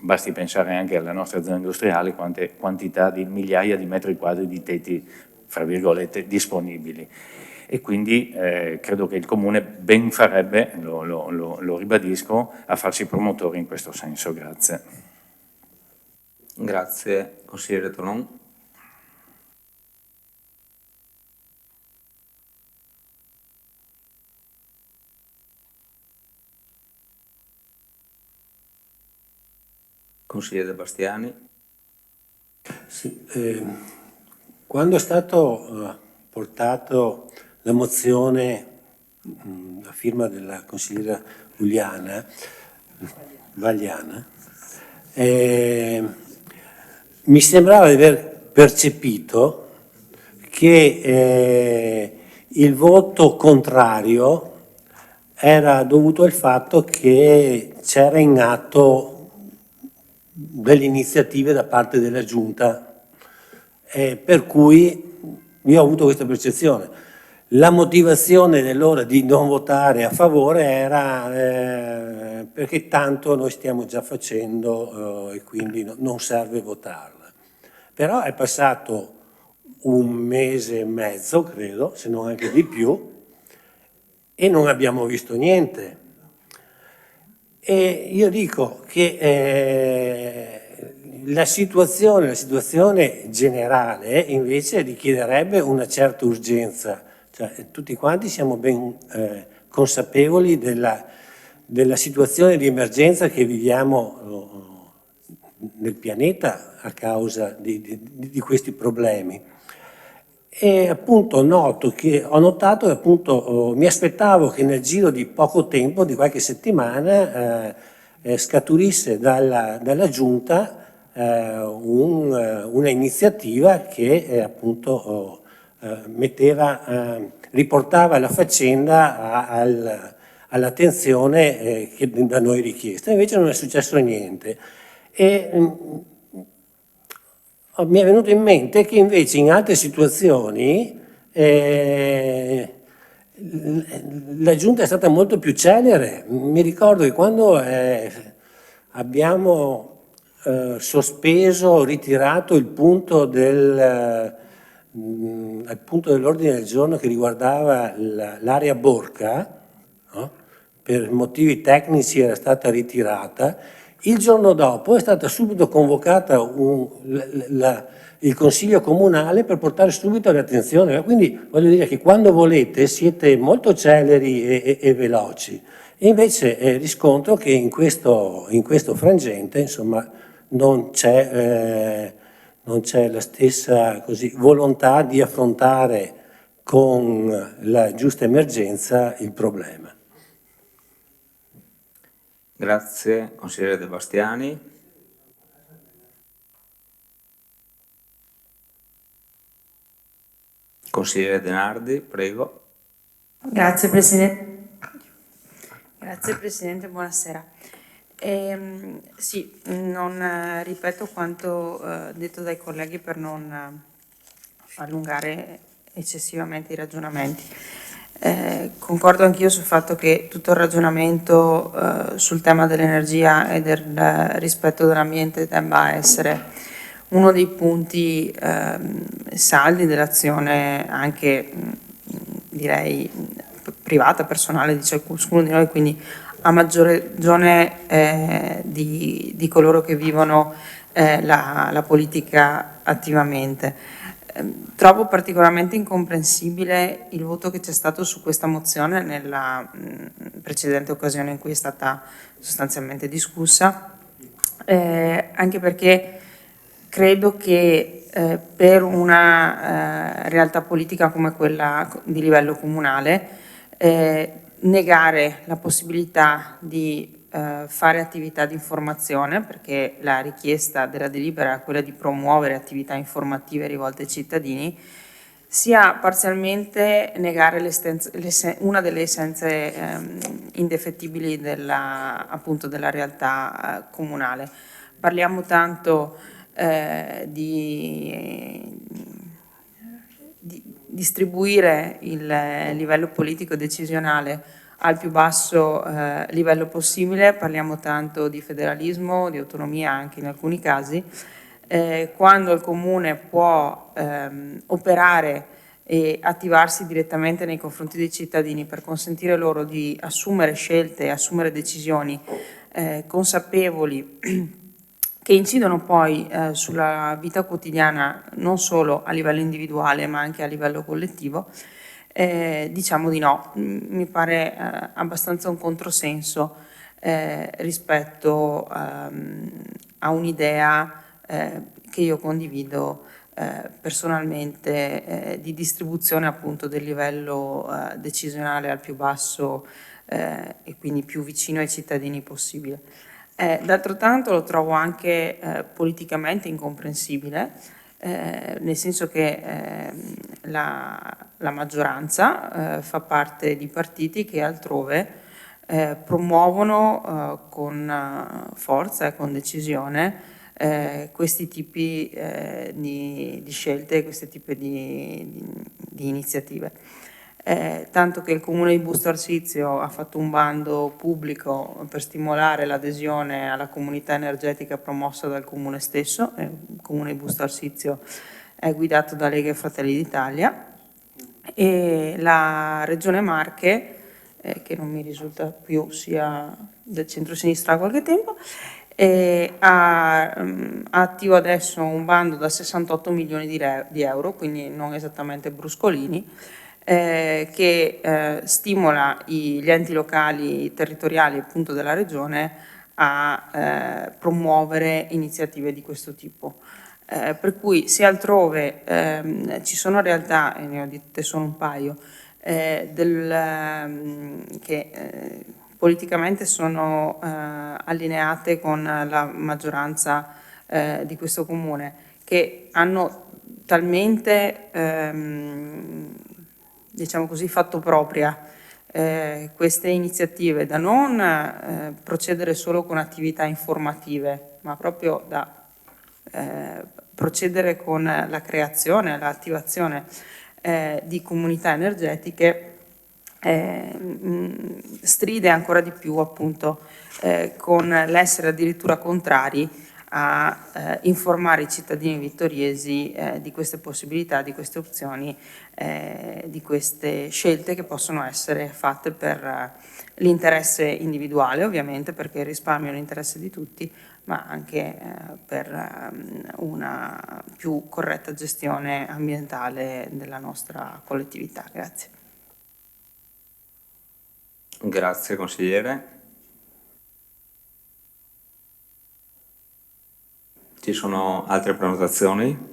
Basti pensare anche alla nostra zona industriale, quante quantità di migliaia di metri quadri di tetti, fra virgolette, disponibili. E quindi credo che il Comune ben farebbe, lo ribadisco, a farsi promotore in questo senso. Grazie. Grazie, consigliere Tonon. Consigliere Bastiani. Sì, quando è stato portato la mozione a firma della consigliera Vagliana, mi sembrava di aver percepito che il voto contrario era dovuto al fatto che c'era in atto delle iniziative da parte della Giunta, per cui io ho avuto questa percezione. La motivazione dell'ora di non votare a favore era perché tanto noi stiamo già facendo e quindi non serve votarla. Però è passato un mese e mezzo, credo, se non anche di più, e non abbiamo visto niente. E io dico che la situazione generale invece richiederebbe una certa urgenza, cioè, tutti quanti siamo ben consapevoli della situazione di emergenza che viviamo nel pianeta a causa di questi problemi. E appunto ho notato che appunto mi aspettavo che nel giro di poco tempo, di qualche settimana, scaturisse dalla Giunta una iniziativa che appunto riportava la faccenda all'attenzione che da noi richiesta. Invece non è successo niente. E mi è venuto in mente che invece in altre situazioni la Giunta è stata molto più celere. Mi ricordo che quando abbiamo sospeso, ritirato il punto dell'ordine del giorno che riguardava l'area Borca, no? Per motivi tecnici era stata ritirata, il giorno dopo è stata subito convocata il Consiglio Comunale per portare subito l'attenzione. Quindi voglio dire che quando volete siete molto celeri e veloci. E invece riscontro che in questo frangente, insomma, non c'è la stessa volontà di affrontare con la giusta emergenza il problema. Grazie, consigliere De Bastiani. Consigliere De Nardi, prego. Grazie Presidente. Grazie Presidente, buonasera. Sì, non ripeto quanto detto dai colleghi per non allungare eccessivamente i ragionamenti. Concordo anch'io sul fatto che tutto il ragionamento sul tema dell'energia e del rispetto dell'ambiente debba essere uno dei punti saldi dell'azione anche direi privata, personale di ciascuno di noi, quindi a maggior ragione di coloro che vivono la politica attivamente. Trovo particolarmente incomprensibile il voto che c'è stato su questa mozione nella precedente occasione in cui è stata sostanzialmente discussa, anche perché credo che per una realtà politica come quella di livello comunale negare la possibilità di fare attività di informazione, perché la richiesta della delibera è quella di promuovere attività informative rivolte ai cittadini, sia parzialmente negare una delle essenze indefettibili appunto della realtà comunale. Parliamo tanto di distribuire il livello politico decisionale al più basso livello possibile, parliamo tanto di federalismo, di autonomia anche in alcuni casi, quando il Comune può operare e attivarsi direttamente nei confronti dei cittadini per consentire loro di assumere scelte e assumere decisioni consapevoli che incidono poi sulla vita quotidiana non solo a livello individuale ma anche a livello collettivo, diciamo di no. Mi pare abbastanza un controsenso rispetto a un'idea che io condivido personalmente di distribuzione appunto del livello decisionale al più basso e quindi più vicino ai cittadini possibile. D'altro canto lo trovo anche politicamente incomprensibile, nel senso che la maggioranza fa parte di partiti che altrove promuovono con forza e con decisione questi tipi di scelte, questi tipi di iniziative. Tanto che il Comune di Busto Arsizio ha fatto un bando pubblico per stimolare l'adesione alla comunità energetica promossa dal Comune stesso. Il Comune di Busto Arsizio è guidato da Lega e Fratelli d'Italia, e la Regione Marche, che non mi risulta più sia del centro-sinistra da qualche tempo, ha attivo adesso un bando da 68 milioni di euro, quindi non esattamente bruscolini, che stimola gli enti locali territoriali appunto della Regione a promuovere iniziative di questo tipo. Per cui se altrove ci sono realtà, e ne ho dette solo un paio, che politicamente sono allineate con la maggioranza di questo comune, che hanno talmente, diciamo così, fatto propria queste iniziative da non procedere solo con attività informative, ma proprio da procedere con la creazione, l'attivazione di comunità energetiche, stride ancora di più appunto con l'essere addirittura contrari a informare i cittadini vittoriesi di queste possibilità, di queste opzioni, di queste scelte che possono essere fatte per l'interesse individuale, ovviamente, perché il risparmio è l'interesse di tutti, ma anche per una più corretta gestione ambientale della nostra collettività. Grazie. Grazie consigliere. Ci sono altre prenotazioni?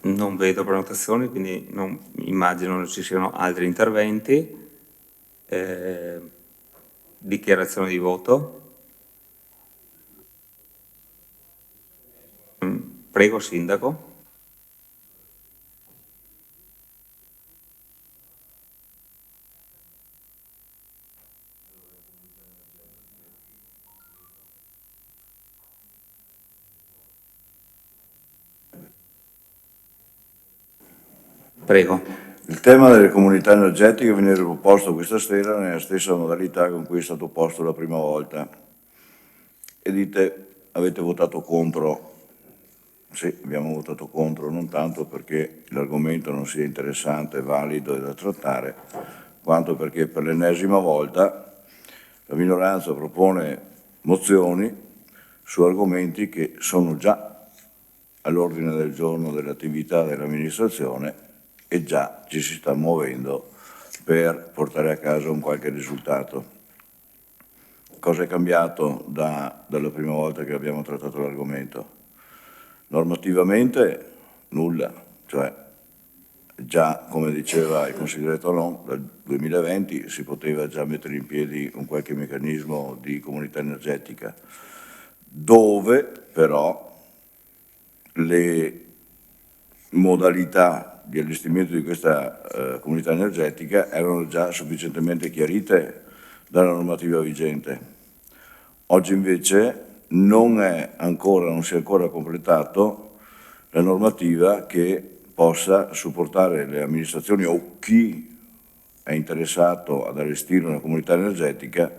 Non vedo prenotazioni, quindi immagino non ci siano altri interventi. Dichiarazione di voto. Prego, Sindaco. Prego. Il tema delle comunità energetiche viene riproposto questa sera nella stessa modalità con cui è stato posto la prima volta. E dite, avete votato contro. Sì, abbiamo votato contro, non tanto perché l'argomento non sia interessante, valido e da trattare, quanto perché per l'ennesima volta la minoranza propone mozioni su argomenti che sono già all'ordine del giorno dell'attività dell'amministrazione e già ci si sta muovendo per portare a casa un qualche risultato. Cosa è cambiato dalla prima volta che abbiamo trattato l'argomento? Normativamente nulla, cioè già, come diceva il consigliere Talon, dal 2020 si poteva già mettere in piedi un qualche meccanismo di comunità energetica, dove però le modalità di allestimento di questa comunità energetica erano già sufficientemente chiarite dalla normativa vigente. Oggi invece non si è ancora completato la normativa che possa supportare le amministrazioni o chi è interessato ad allestire una comunità energetica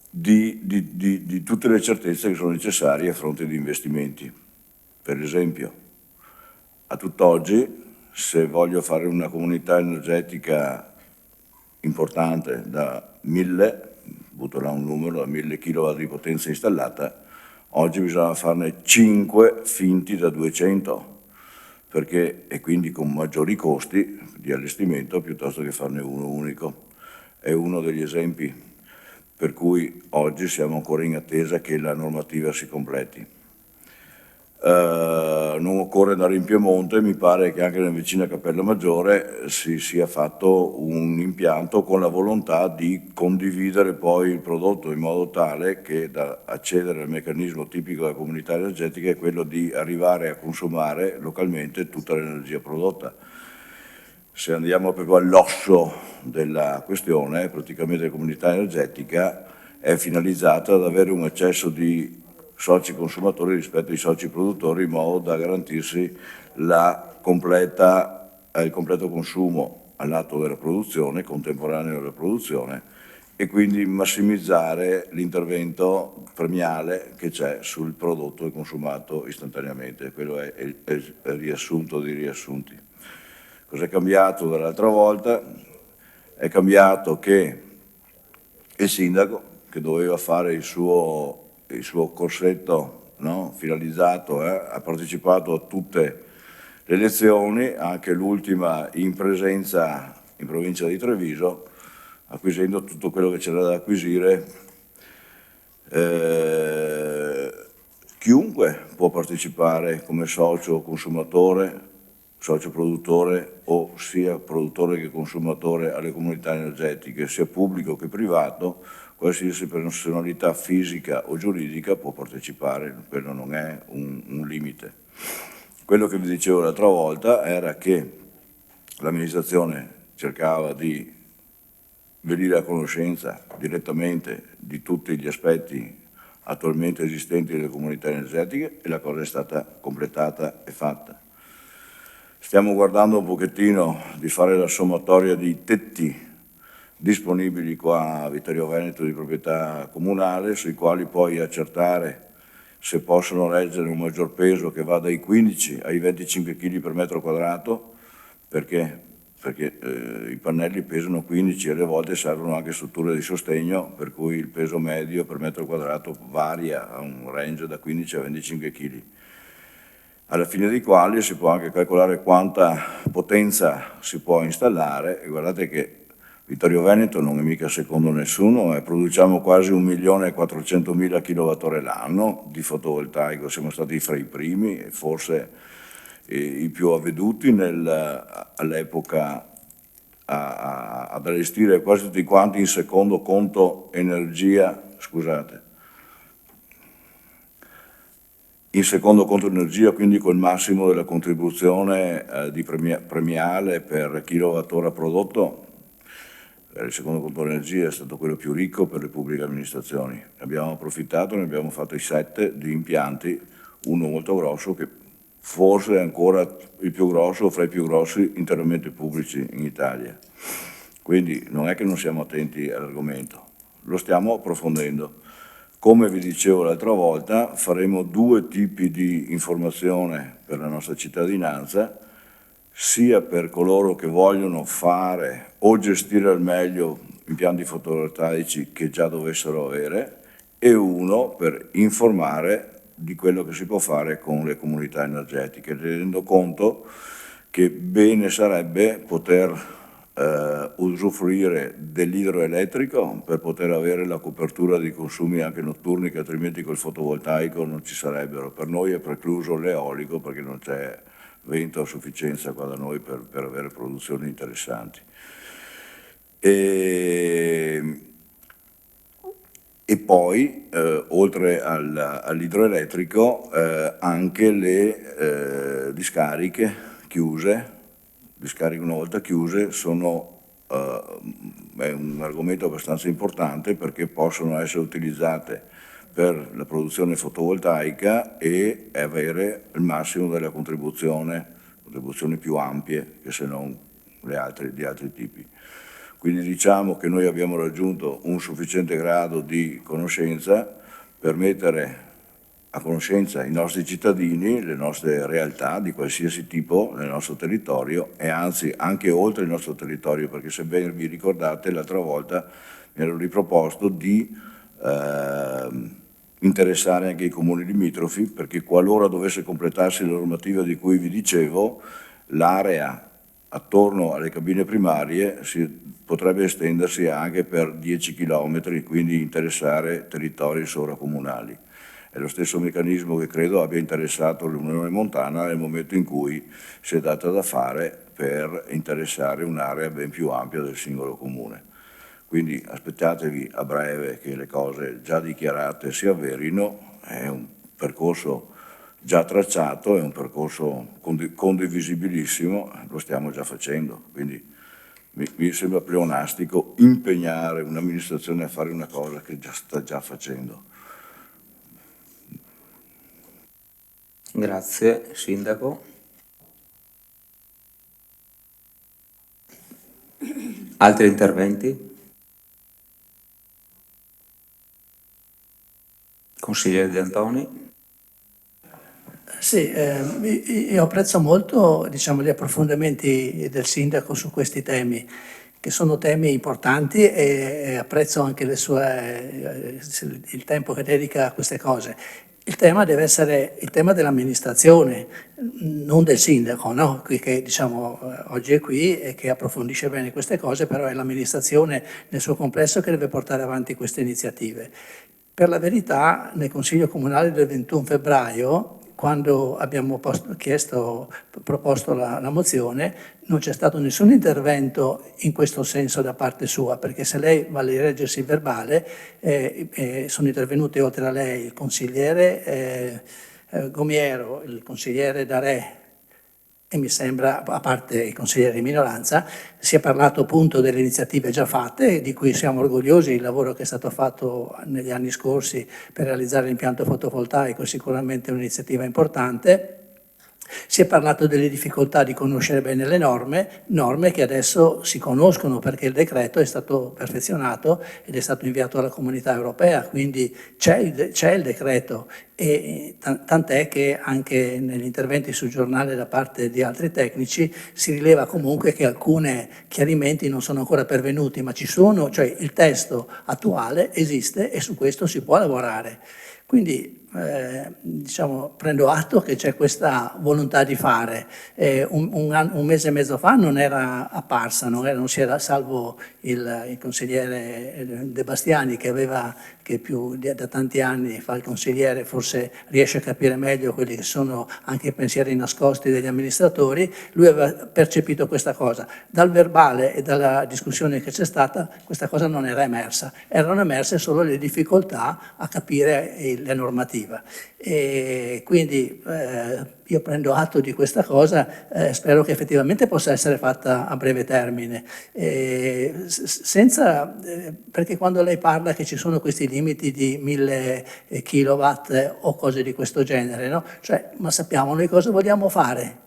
di tutte le certezze che sono necessarie a fronte di investimenti. Per esempio, a tutt'oggi, se voglio fare una comunità energetica importante da 1000, butto là un numero, da 1000 kW di potenza installata, oggi bisogna farne 5 finti da 200, e quindi con maggiori costi di allestimento piuttosto che farne uno unico. È uno degli esempi per cui oggi siamo ancora in attesa che la normativa si completi. Non occorre andare in Piemonte, mi pare che anche nella vicina Cappella Maggiore si sia fatto un impianto con la volontà di condividere poi il prodotto in modo tale che da accedere al meccanismo tipico della comunità energetica è quello di arrivare a consumare localmente tutta l'energia prodotta. Se andiamo proprio all'osso della questione, praticamente la comunità energetica è finalizzata ad avere un eccesso di soci consumatori rispetto ai soci produttori in modo da garantirsi il completo consumo all'atto della produzione, contemporaneo della produzione, e quindi massimizzare l'intervento premiale che c'è sul prodotto consumato istantaneamente. Quello è il riassunto dei riassunti. Cos'è cambiato dall'altra volta? È cambiato che il sindaco, che doveva fare il suo corsetto, no, finalizzato, ha partecipato a tutte le elezioni, anche l'ultima in presenza in provincia di Treviso, acquisendo tutto quello che c'era da acquisire. Chiunque può partecipare come socio consumatore socio produttore o sia produttore che consumatore alle comunità energetiche, sia pubblico che privato, qualsiasi personalità fisica o giuridica può partecipare, quello non è un limite. Quello che vi dicevo l'altra volta era che l'amministrazione cercava di venire a conoscenza direttamente di tutti gli aspetti attualmente esistenti delle comunità energetiche e la cosa è stata completata e fatta. Stiamo guardando un pochettino di fare la sommatoria dei tetti disponibili qua a Vittorio Veneto di proprietà comunale, sui quali poi accertare se possono reggere un maggior peso che va dai 15 ai 25 kg per metro quadrato, perché i pannelli pesano 15 e alle volte servono anche strutture di sostegno, per cui il peso medio per metro quadrato varia a un range da 15 a 25 kg. Alla fine dei quali si può anche calcolare quanta potenza si può installare, e guardate che Vittorio Veneto non è mica secondo nessuno, produciamo quasi 1.400.000 kWh l'anno di fotovoltaico, siamo stati fra i primi e forse i più avveduti all'epoca ad allestire quasi tutti quanti in secondo conto energia, in secondo conto energia, quindi col massimo della contribuzione di premiale per kilowattora prodotto. Il secondo conto energia è stato quello più ricco per le pubbliche amministrazioni. Ne abbiamo approfittato, ne abbiamo fatto 7 di impianti, uno molto grosso che forse è ancora il più grosso fra i più grossi interamente pubblici in Italia. Quindi non è che non siamo attenti all'argomento, lo stiamo approfondendo. Come vi dicevo l'altra volta, faremo 2 tipi di informazione per la nostra cittadinanza, sia per coloro che vogliono fare o gestire al meglio impianti fotovoltaici che già dovessero avere, e uno per informare di quello che si può fare con le comunità energetiche, tenendo conto che bene sarebbe poter usufruire dell'idroelettrico per poter avere la copertura di consumi anche notturni che altrimenti col fotovoltaico non ci sarebbero. Per noi è precluso l'eolico perché non c'è vento a sufficienza qua da noi per avere produzioni interessanti. E poi, oltre all'idroelettrico, anche le discariche chiuse, discariche una volta chiuse, è un argomento abbastanza importante perché possono essere utilizzate per la produzione fotovoltaica e avere il massimo della contribuzioni più ampie che se non di altri tipi. Quindi diciamo che noi abbiamo raggiunto un sufficiente grado di conoscenza per mettere a conoscenza i nostri cittadini, le nostre realtà di qualsiasi tipo nel nostro territorio e anzi anche oltre il nostro territorio, perché se ben vi ricordate l'altra volta mi ero riproposto di interessare anche i comuni limitrofi, perché qualora dovesse completarsi la normativa di cui vi dicevo, l'area attorno alle cabine primarie potrebbe estendersi anche per 10 km, quindi interessare territori sovracomunali. È lo stesso meccanismo che credo abbia interessato l'Unione Montana nel momento in cui si è data da fare per interessare un'area ben più ampia del singolo comune. Quindi aspettatevi a breve che le cose già dichiarate si avverino, è un percorso già tracciato, è un percorso condivisibilissimo, lo stiamo già facendo, quindi mi sembra pleonastico impegnare un'amministrazione a fare una cosa che sta già facendo. Grazie, Sindaco. Altri interventi? Consigliere De Antoni? Sì, io apprezzo molto gli approfondimenti del Sindaco su questi temi, che sono temi importanti e apprezzo anche il tempo che dedica a queste cose. Il tema deve essere il tema dell'amministrazione, non del sindaco, no? Che oggi è qui e che approfondisce bene queste cose, però è l'amministrazione nel suo complesso che deve portare avanti queste iniziative. Per la verità, nel Consiglio Comunale del 21 febbraio quando abbiamo proposto la mozione, non c'è stato nessun intervento in questo senso da parte sua, perché se lei va a leggersi il verbale, sono intervenuti oltre a lei il consigliere Gomiero, il consigliere Darè, e mi sembra, a parte i consiglieri di minoranza, si è parlato appunto delle iniziative già fatte, di cui siamo orgogliosi. Il lavoro che è stato fatto negli anni scorsi per realizzare l'impianto fotovoltaico è sicuramente un'iniziativa importante. Si è parlato delle difficoltà di conoscere bene le norme che adesso si conoscono perché il decreto è stato perfezionato ed è stato inviato alla Comunità Europea, quindi c'è il decreto, e tant'è che anche negli interventi sul giornale da parte di altri tecnici si rileva comunque che alcuni chiarimenti non sono ancora pervenuti, ma ci sono, cioè il testo attuale esiste e su questo si può lavorare. Quindi diciamo, prendo atto che c'è questa volontà di fare. Un mese e mezzo fa non era apparsa, non si era, salvo il consigliere De Bastiani che da tanti anni fa il consigliere, forse riesce a capire meglio quelli che sono anche i pensieri nascosti degli amministratori. Lui aveva percepito questa cosa. Dal verbale e dalla discussione che c'è stata questa cosa non era emersa, erano emerse solo le difficoltà a capire la normativa. E quindi io prendo atto di questa cosa, spero che effettivamente possa essere fatta a breve termine, perché quando lei parla che ci sono questi limiti di 1000 kilowatt o cose di questo genere, no? Cioè, ma sappiamo noi cosa vogliamo fare?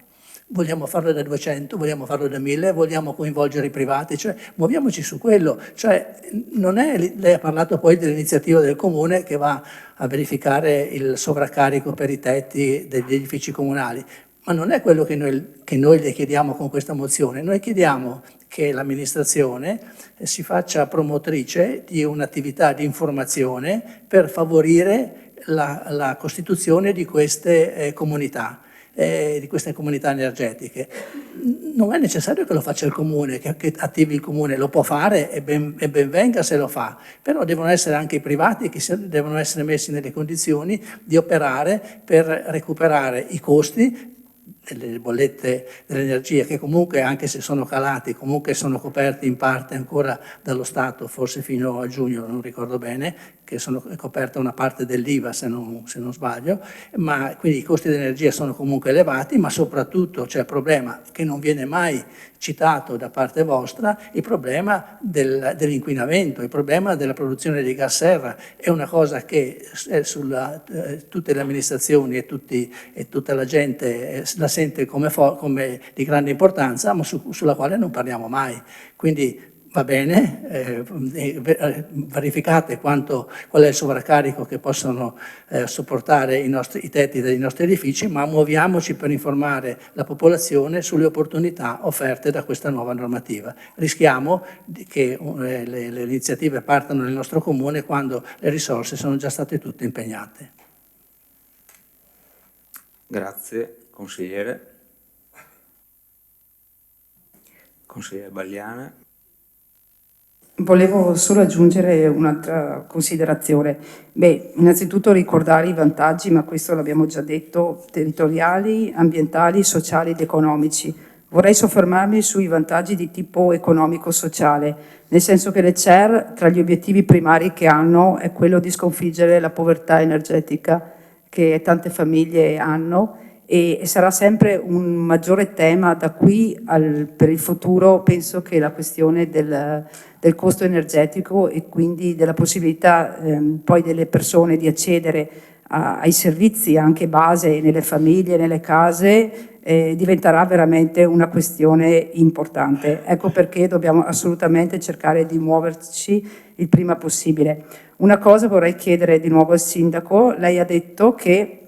Vogliamo farlo da 200, vogliamo farlo da 1000, vogliamo coinvolgere i privati, cioè muoviamoci su quello. Cioè, non è, lei ha parlato poi dell'iniziativa del Comune che va a verificare il sovraccarico per i tetti degli edifici comunali, ma non è quello che noi le chiediamo con questa mozione. Noi chiediamo che l'amministrazione si faccia promotrice di un'attività di informazione per favorire la costituzione di queste comunità energetiche. Non è necessario che lo faccia il Comune, che attivi il Comune, lo può fare e ben venga se lo fa, però devono essere anche i privati che devono essere messi nelle condizioni di operare per recuperare i costi delle bollette dell'energia, che comunque, anche se sono calati, comunque sono coperti in parte ancora dallo Stato, forse fino a giugno, non ricordo bene, che è coperta una parte dell'IVA se non sbaglio, ma quindi i costi dell'energia sono comunque elevati, ma soprattutto c'è il problema che non viene mai citato da parte vostra, il problema dell'inquinamento, il problema della produzione di gas serra. È una cosa che tutte le amministrazioni e tutta la gente la sente come di grande importanza, ma sulla quale non parliamo mai. Quindi va bene, verificate qual è il sovraccarico che possono sopportare i tetti dei nostri edifici, ma muoviamoci per informare la popolazione sulle opportunità offerte da questa nuova normativa. Rischiamo che le iniziative partano nel nostro comune quando le risorse sono già state tutte impegnate. Grazie, consigliere. Consigliere Bagliana. Volevo solo aggiungere un'altra considerazione. Beh, innanzitutto ricordare i vantaggi, ma questo l'abbiamo già detto, territoriali, ambientali, sociali ed economici. Vorrei soffermarmi sui vantaggi di tipo economico-sociale, nel senso che le CER, tra gli obiettivi primari che hanno, è quello di sconfiggere la povertà energetica che tante famiglie hanno, e sarà sempre un maggiore tema da qui per il futuro. Penso che la questione del costo energetico e quindi della possibilità poi delle persone di accedere ai servizi anche base nelle famiglie, nelle case, diventerà veramente una questione importante. Ecco perché dobbiamo assolutamente cercare di muoverci il prima possibile. Una cosa vorrei chiedere di nuovo al sindaco. Lei ha detto che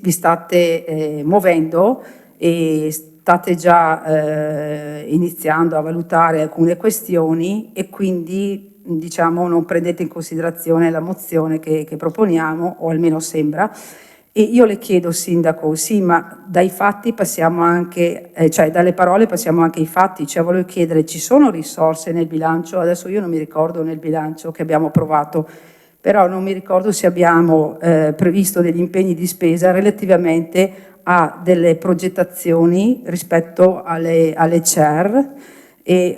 vi state muovendo e state già iniziando a valutare alcune questioni, e quindi diciamo non prendete in considerazione la mozione che proponiamo, o almeno sembra. E io le chiedo, sindaco, sì, ma dai fatti passiamo anche, cioè dalle parole passiamo anche ai fatti, cioè volevo chiedere, ci sono risorse nel bilancio? Adesso io non mi ricordo nel bilancio che abbiamo approvato però non mi ricordo se abbiamo previsto degli impegni di spesa relativamente a delle progettazioni rispetto alle CER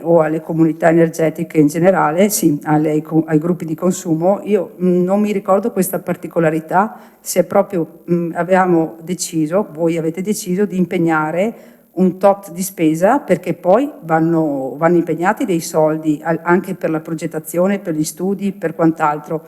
o alle comunità energetiche in generale, sì, ai gruppi di consumo. Io non mi ricordo questa particolarità, se proprio avevamo deciso, voi avete deciso di impegnare un tot di spesa, perché poi vanno impegnati dei soldi anche per la progettazione, per gli studi, per quant'altro.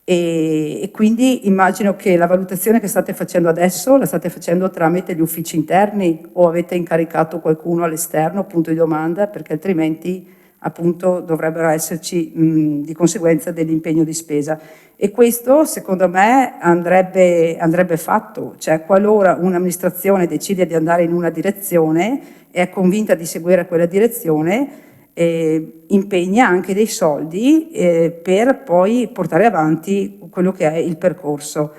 E quindi immagino che la valutazione che state facendo adesso la state facendo tramite gli uffici interni o avete incaricato qualcuno all'esterno, punto di domanda, perché altrimenti appunto dovrebbero esserci di conseguenza dell'impegno di spesa. E questo secondo me andrebbe fatto, cioè qualora un'amministrazione decide di andare in una direzione e è convinta di seguire quella direzione, impegna anche dei soldi per poi portare avanti quello che è il percorso.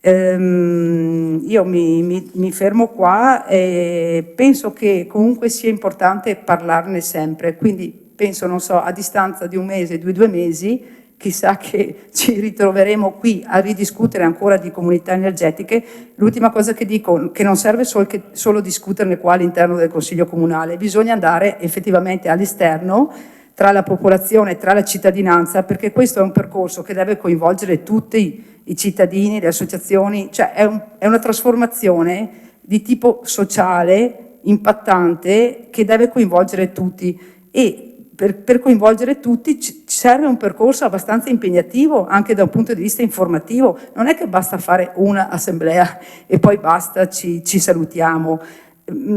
Io mi fermo qua e penso che comunque sia importante parlarne sempre, quindi penso, non so, a distanza di un mese, 2 mesi, chissà che ci ritroveremo qui a ridiscutere ancora di comunità energetiche. L'ultima cosa che dico, che non serve solo discuterne qua all'interno del Consiglio Comunale, bisogna andare effettivamente all'esterno, tra la popolazione, tra la cittadinanza, perché questo è un percorso che deve coinvolgere tutti i cittadini, le associazioni, cioè è una trasformazione di tipo sociale, impattante, che deve coinvolgere tutti. E per coinvolgere tutti ci serve un percorso abbastanza impegnativo anche da un punto di vista informativo. Non è che basta fare una assemblea e poi basta, ci salutiamo.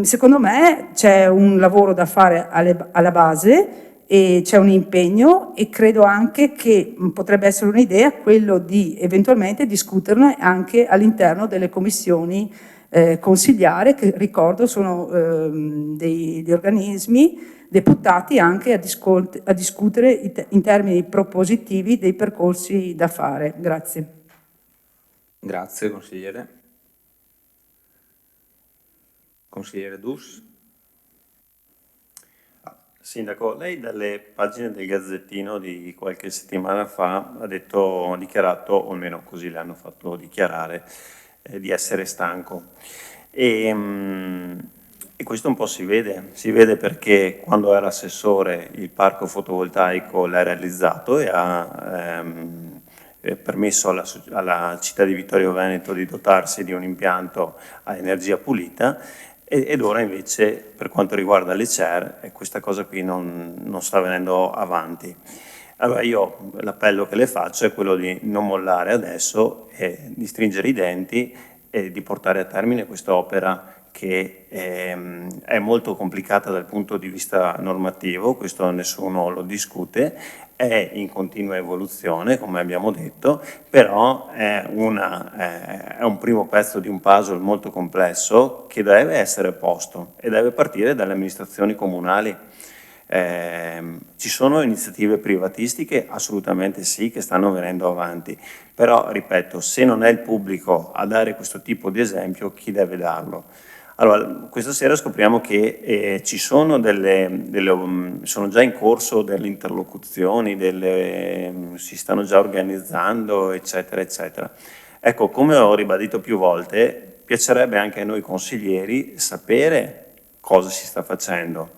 Secondo me c'è un lavoro da fare alla base e c'è un impegno, e credo anche che potrebbe essere un'idea quello di eventualmente discuterne anche all'interno delle commissioni consigliare, che ricordo sono degli organismi deputati anche a discutere in termini propositivi dei percorsi da fare. Grazie. Grazie, consigliere. Consigliere Dus. Sindaco, lei dalle pagine del Gazzettino di qualche settimana fa ha dichiarato, o almeno così le hanno fatto dichiarare, di essere stanco. E questo un po' si vede perché quando era assessore il parco fotovoltaico l'ha realizzato e ha permesso alla città di Vittorio Veneto di dotarsi di un impianto a energia pulita, ed ora invece per quanto riguarda le CER questa cosa qui non sta venendo avanti. Allora io l'appello che le faccio è quello di non mollare adesso, di stringere i denti e di portare a termine questa opera che è molto complicata dal punto di vista normativo, questo nessuno lo discute, è in continua evoluzione, come abbiamo detto, però è un primo pezzo di un puzzle molto complesso che deve essere posto e deve partire dalle amministrazioni comunali. Ci sono iniziative privatistiche? Assolutamente sì, che stanno venendo avanti, però ripeto, se non è il pubblico a dare questo tipo di esempio, chi deve darlo? Allora, questa sera scopriamo che ci sono sono già in corso delle interlocuzioni, si stanno già organizzando, eccetera, eccetera. Ecco, come ho ribadito più volte, piacerebbe anche a noi consiglieri sapere cosa si sta facendo,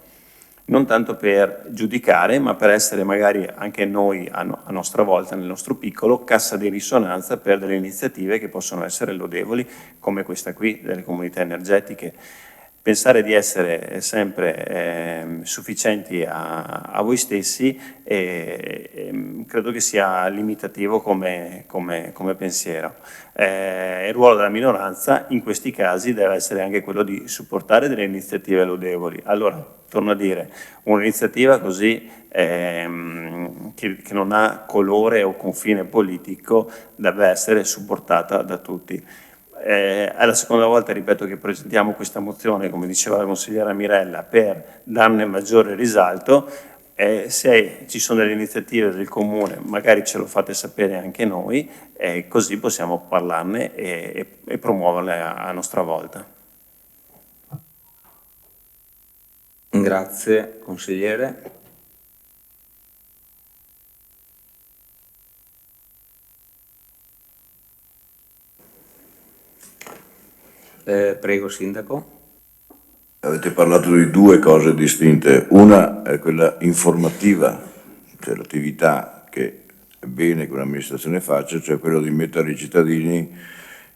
non tanto per giudicare, ma per essere magari anche noi a nostra volta, nel nostro piccolo, cassa di risonanza per delle iniziative che possono essere lodevoli, come questa qui, delle comunità energetiche. Pensare di essere sempre sufficienti a voi stessi credo che sia limitativo come pensiero. Il ruolo della minoranza in questi casi deve essere anche quello di supportare delle iniziative lodevoli. Allora, torno a dire, un'iniziativa così che non ha colore o confine politico deve essere supportata da tutti. È la seconda volta, ripeto, che presentiamo questa mozione, come diceva la consigliera Mirella, per darne maggiore risalto. Se ci sono delle iniziative del Comune, magari ce lo fate sapere anche noi, così possiamo parlarne e promuoverle a nostra volta. Grazie, consigliere. Prego, Sindaco. Avete parlato di due cose distinte. Una è quella informativa, cioè l'attività che è bene che un'amministrazione faccia, cioè quello di mettere i cittadini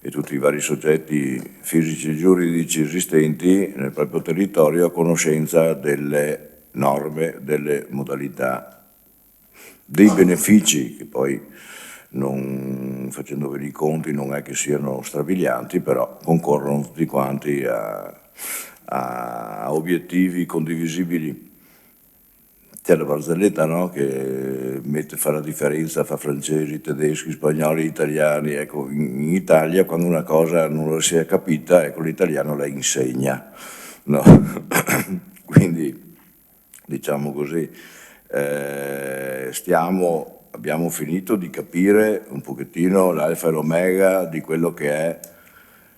e tutti i vari soggetti fisici e giuridici esistenti nel proprio territorio a conoscenza delle norme, delle modalità, dei benefici che poi, non facendovi i conti, non è che siano strabilianti, però concorrono tutti quanti a obiettivi condivisibili. C'è la barzelletta, no? Che fa la differenza fra francesi, tedeschi, spagnoli, italiani. Ecco, in Italia quando una cosa non la si è capita, ecco, l'italiano la insegna, no? Quindi, diciamo così, abbiamo finito di capire un pochettino l'alfa e l'omega di quello che è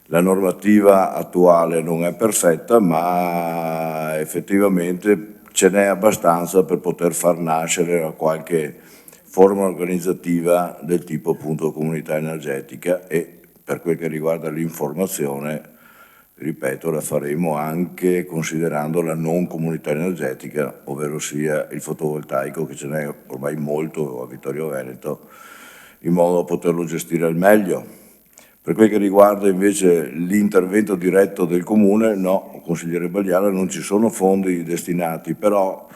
la normativa attuale. Non è perfetta, ma effettivamente ce n'è abbastanza per poter far nascere qualche forma organizzativa del tipo appunto comunità energetica, e per quel che riguarda l'informazione, ripeto, la faremo anche considerando la non comunità energetica, ovvero sia il fotovoltaico, che ce n'è ormai molto a Vittorio Veneto, in modo da poterlo gestire al meglio. Per quel che riguarda invece l'intervento diretto del Comune, no, consigliere Bagliara, non ci sono fondi destinati, però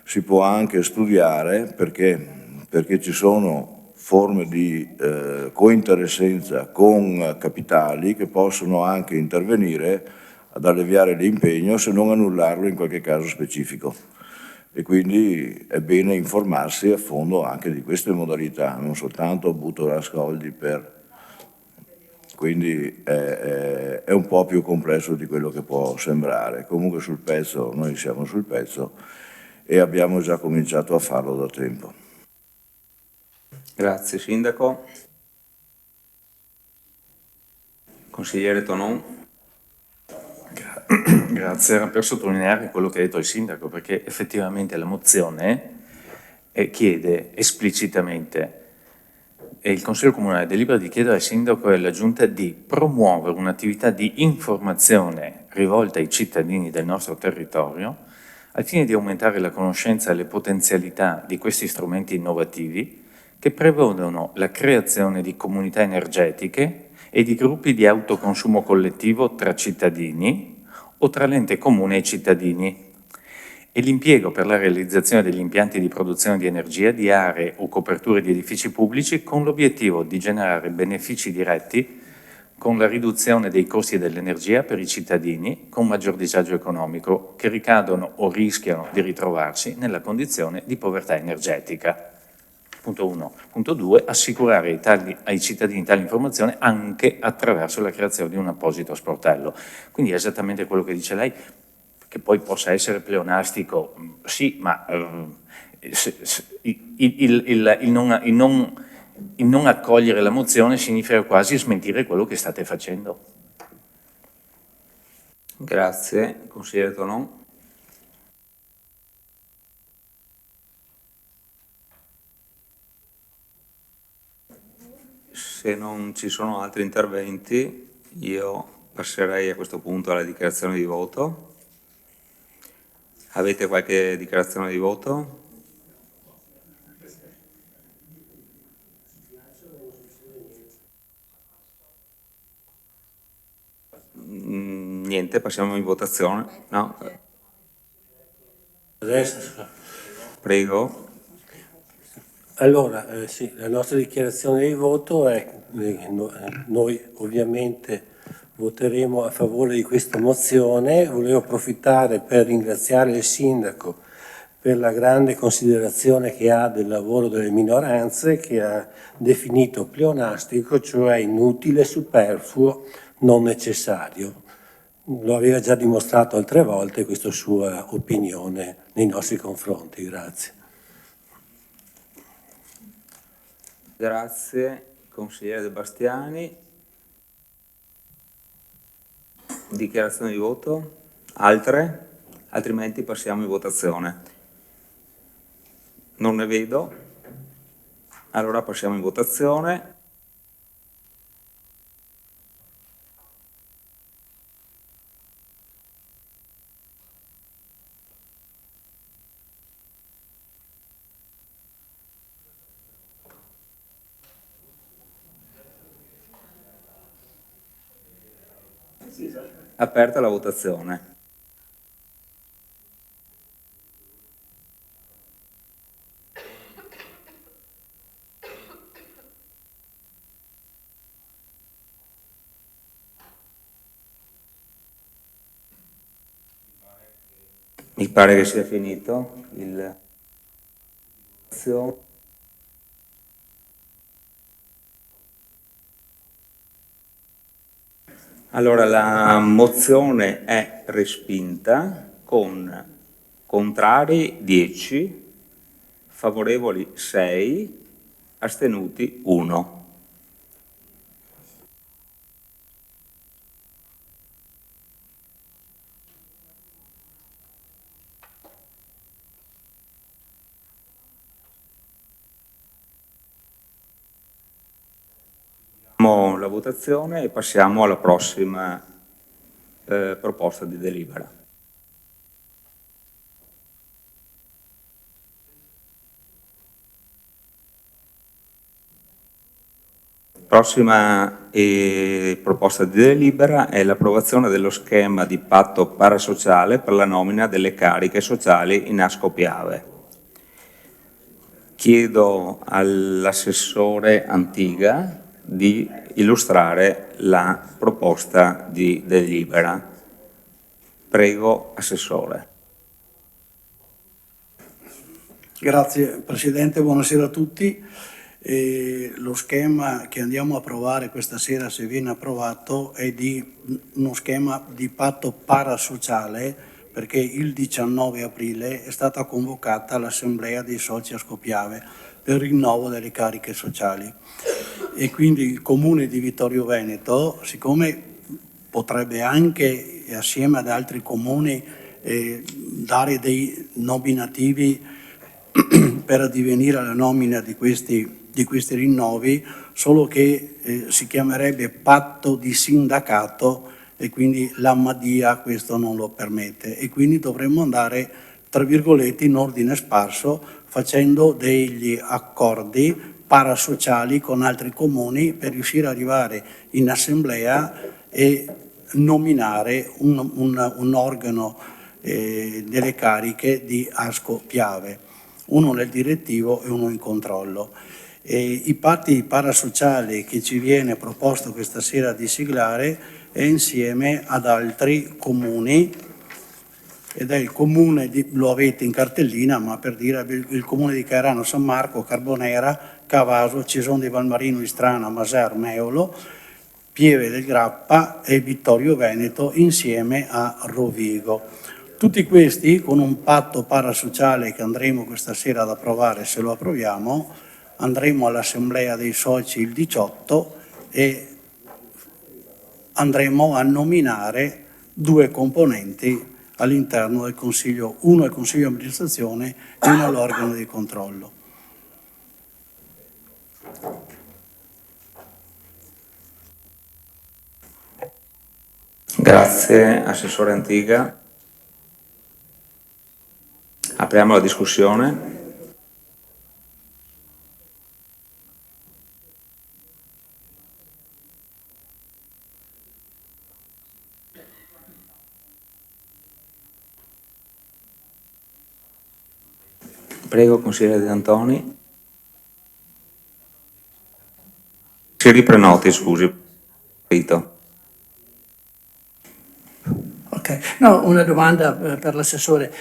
si può anche studiare perché ci sono forme di cointeressenza con capitali che possono anche intervenire ad alleviare l'impegno, se non annullarlo in qualche caso specifico. E quindi è bene informarsi a fondo anche di queste modalità, non soltanto butto la soldi per... Quindi è un po' più complesso di quello che può sembrare. Comunque sul pezzo, noi siamo sul pezzo e abbiamo già cominciato a farlo da tempo. Grazie, Sindaco. Consigliere Tonon. Grazie, era per sottolineare quello che ha detto il Sindaco, perché effettivamente la mozione chiede esplicitamente, e il Consiglio Comunale delibera di chiedere al Sindaco e alla Giunta di promuovere un'attività di informazione rivolta ai cittadini del nostro territorio al fine di aumentare la conoscenza e le potenzialità di questi strumenti innovativi che prevedono la creazione di comunità energetiche e di gruppi di autoconsumo collettivo tra cittadini o tra l'ente comune e i cittadini, e l'impiego per la realizzazione degli impianti di produzione di energia di aree o coperture di edifici pubblici con l'obiettivo di generare benefici diretti con la riduzione dei costi dell'energia per i cittadini con maggior disagio economico che ricadono o rischiano di ritrovarsi nella condizione di povertà energetica. Punto 1. Punto 2. Assicurare ai cittadini tale informazione anche attraverso la creazione di un apposito sportello. Quindi è esattamente quello che dice lei, che poi possa essere pleonastico, sì, ma il non accogliere la mozione significa quasi smentire quello che state facendo. Grazie, consigliere Tonon. Se non ci sono altri interventi, io passerei a questo punto alla dichiarazione di voto. Avete qualche dichiarazione di voto? Niente, passiamo in votazione. No? Prego. Allora, sì, la nostra dichiarazione di voto è noi ovviamente voteremo a favore di questa mozione. Volevo approfittare per ringraziare il Sindaco per la grande considerazione che ha del lavoro delle minoranze, che ha definito pleonastico, cioè inutile, superfluo, non necessario. Lo aveva già dimostrato altre volte questa sua opinione nei nostri confronti. Grazie. Grazie, consigliere De Bastiani. Dichiarazione di voto? Altre? Altrimenti passiamo in votazione. Non ne vedo. Allora passiamo in votazione. Aperta la votazione. Mi pare che sia finito il... Allora, la mozione è respinta con contrari 10, favorevoli 6, astenuti 1. La votazione e passiamo alla prossima proposta di delibera. Prossima proposta di delibera è l'approvazione dello schema di patto parasociale per la nomina delle cariche sociali in Asco Piave. Chiedo all'assessore Antiga di illustrare la proposta di delibera. Prego, Assessore. Grazie Presidente, buonasera a tutti. Lo schema che andiamo a approvare questa sera, se viene approvato, è uno schema di patto parasociale, perché il 19 aprile è stata convocata l'Assemblea dei Soci Asco Piave per il rinnovo delle cariche sociali. E quindi il Comune di Vittorio Veneto, siccome potrebbe anche, assieme ad altri comuni, dare dei nominativi per addivenire alla nomina di questi rinnovi, solo che si chiamerebbe patto di sindacato e quindi la Madia questo non lo permette, e quindi dovremmo andare, tra virgolette, in ordine sparso, facendo degli accordi parasociali con altri comuni per riuscire ad arrivare in assemblea e nominare un organo delle cariche di Asco Piave, uno nel direttivo e uno in controllo. I patti parasociali che ci viene proposto questa sera di siglare è insieme ad altri comuni, ed è il comune lo avete in cartellina, ma per dire il comune di Cairano San Marco, Carbonera, Cavaso, Cesone di Valmarino, Istrana, Maser, Meolo, Pieve del Grappa e Vittorio Veneto insieme a Rovigo. Tutti questi con un patto parasociale che andremo questa sera ad approvare, se lo approviamo, andremo all'Assemblea dei Soci il 18 e andremo a nominare 2 componenti all'interno del Consiglio, uno al Consiglio di amministrazione e uno all'organo di controllo. Grazie, Assessore Antiga. Apriamo la discussione. Prego, consigliere De Antoni. Si riprenoti, scusi. Ok, no, una domanda per l'assessore,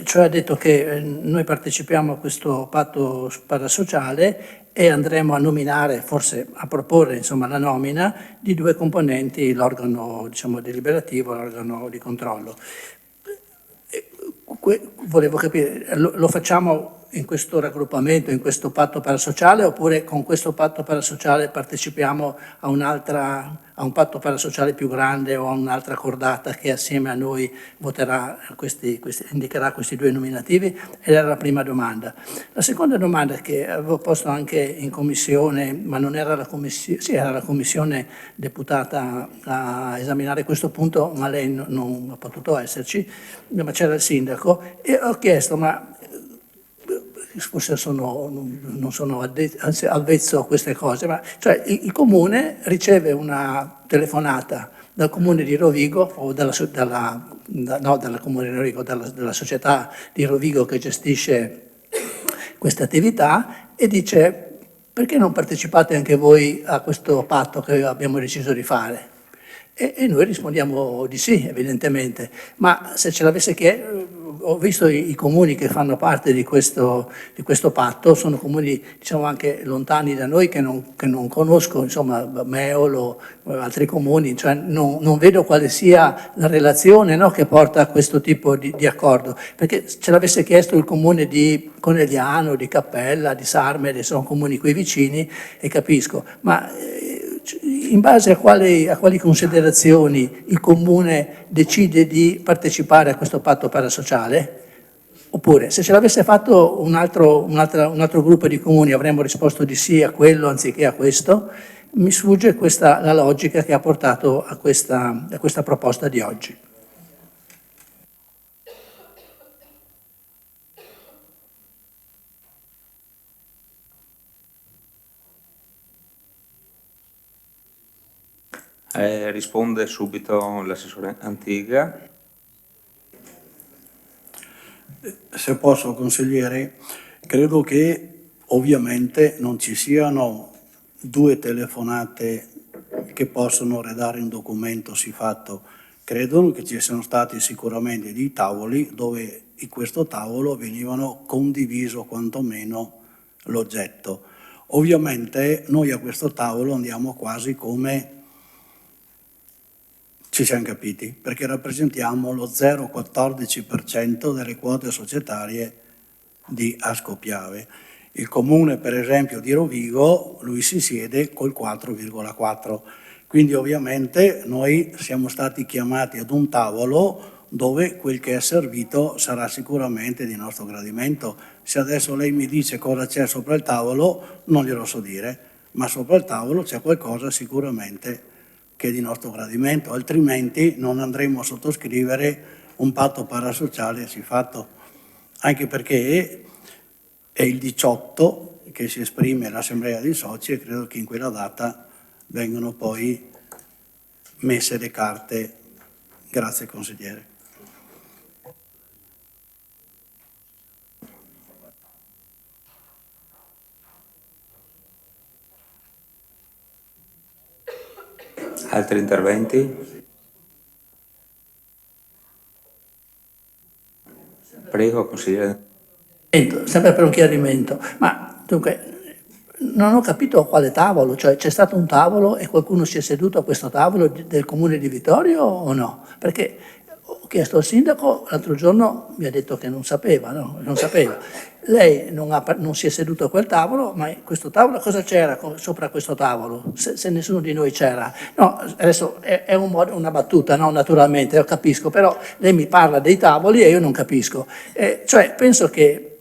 cioè ha detto che noi partecipiamo a questo patto parasociale e andremo a nominare, forse a proporre insomma la nomina di 2 componenti, l'organo diciamo deliberativo e l'organo di controllo. Volevo capire, lo facciamo in questo raggruppamento, in questo patto parasociale, oppure con questo patto parasociale partecipiamo a un patto parasociale più grande o a un'altra cordata che assieme a noi voterà indicherà questi 2 nominativi? Ed era la prima domanda. La seconda domanda che avevo posto anche in commissione, ma non era la commissione, sì, era la commissione deputata a esaminare questo punto, ma lei non ha potuto esserci, ma c'era il sindaco, e ho chiesto, ma forse non sono avvezzo a queste cose, ma cioè il comune riceve una telefonata dal comune di Rovigo o dalla società di Rovigo che gestisce questa attività e dice: perché non partecipate anche voi a questo patto che abbiamo deciso di fare? E noi rispondiamo di sì, evidentemente, ma se ce l'avesse chiesto, ho visto i comuni che fanno parte di questo patto, sono comuni diciamo anche lontani da noi che non conosco, insomma Meolo, altri comuni, cioè non vedo quale sia la relazione, no, che porta a questo tipo di accordo, perché ce l'avesse chiesto il comune di Conegliano, di Cappella, di Sarmede, sono comuni qui vicini e capisco, ma in base a quali considerazioni il comune decide di partecipare a questo patto parasociale? Oppure se ce l'avesse fatto un altro gruppo di comuni avremmo risposto di sì a quello anziché a questo? Mi sfugge la logica che ha portato a questa proposta di oggi. Risponde subito l'assessore Antiga. Se posso, consigliere, credo che ovviamente non ci siano 2 telefonate che possono redare un documento siffatto. Credo che ci siano stati sicuramente dei tavoli dove in questo tavolo venivano condiviso quantomeno l'oggetto. Ovviamente noi a questo tavolo andiamo quasi come ci siamo capiti, perché rappresentiamo lo 0,14% delle quote societarie di Ascopiave. Il comune, per esempio, di Rovigo, lui si siede col 4,4%. Quindi ovviamente noi siamo stati chiamati ad un tavolo dove quel che è servito sarà sicuramente di nostro gradimento. Se adesso lei mi dice cosa c'è sopra il tavolo, non glielo so dire, ma sopra il tavolo c'è qualcosa sicuramente che è di nostro gradimento, altrimenti non andremo a sottoscrivere un patto parasociale siffatto, anche perché è il 18 che si esprime l'assemblea dei soci e credo che in quella data vengono poi messe le carte. Grazie consigliere. Altri interventi? Prego, consigliere. Sempre per un chiarimento, ma dunque non ho capito a quale tavolo, cioè c'è stato un tavolo e qualcuno si è seduto a questo tavolo del comune di Vittorio o no? Perché ho chiesto al sindaco, l'altro giorno mi ha detto che non sapeva, no? Non sapeva. Lei non si è seduto a quel tavolo, ma questo tavolo cosa c'era sopra questo tavolo? Se nessuno di noi c'era. No, adesso è una battuta, no? Naturalmente, lo capisco, però lei mi parla dei tavoli e io non capisco. Cioè, penso che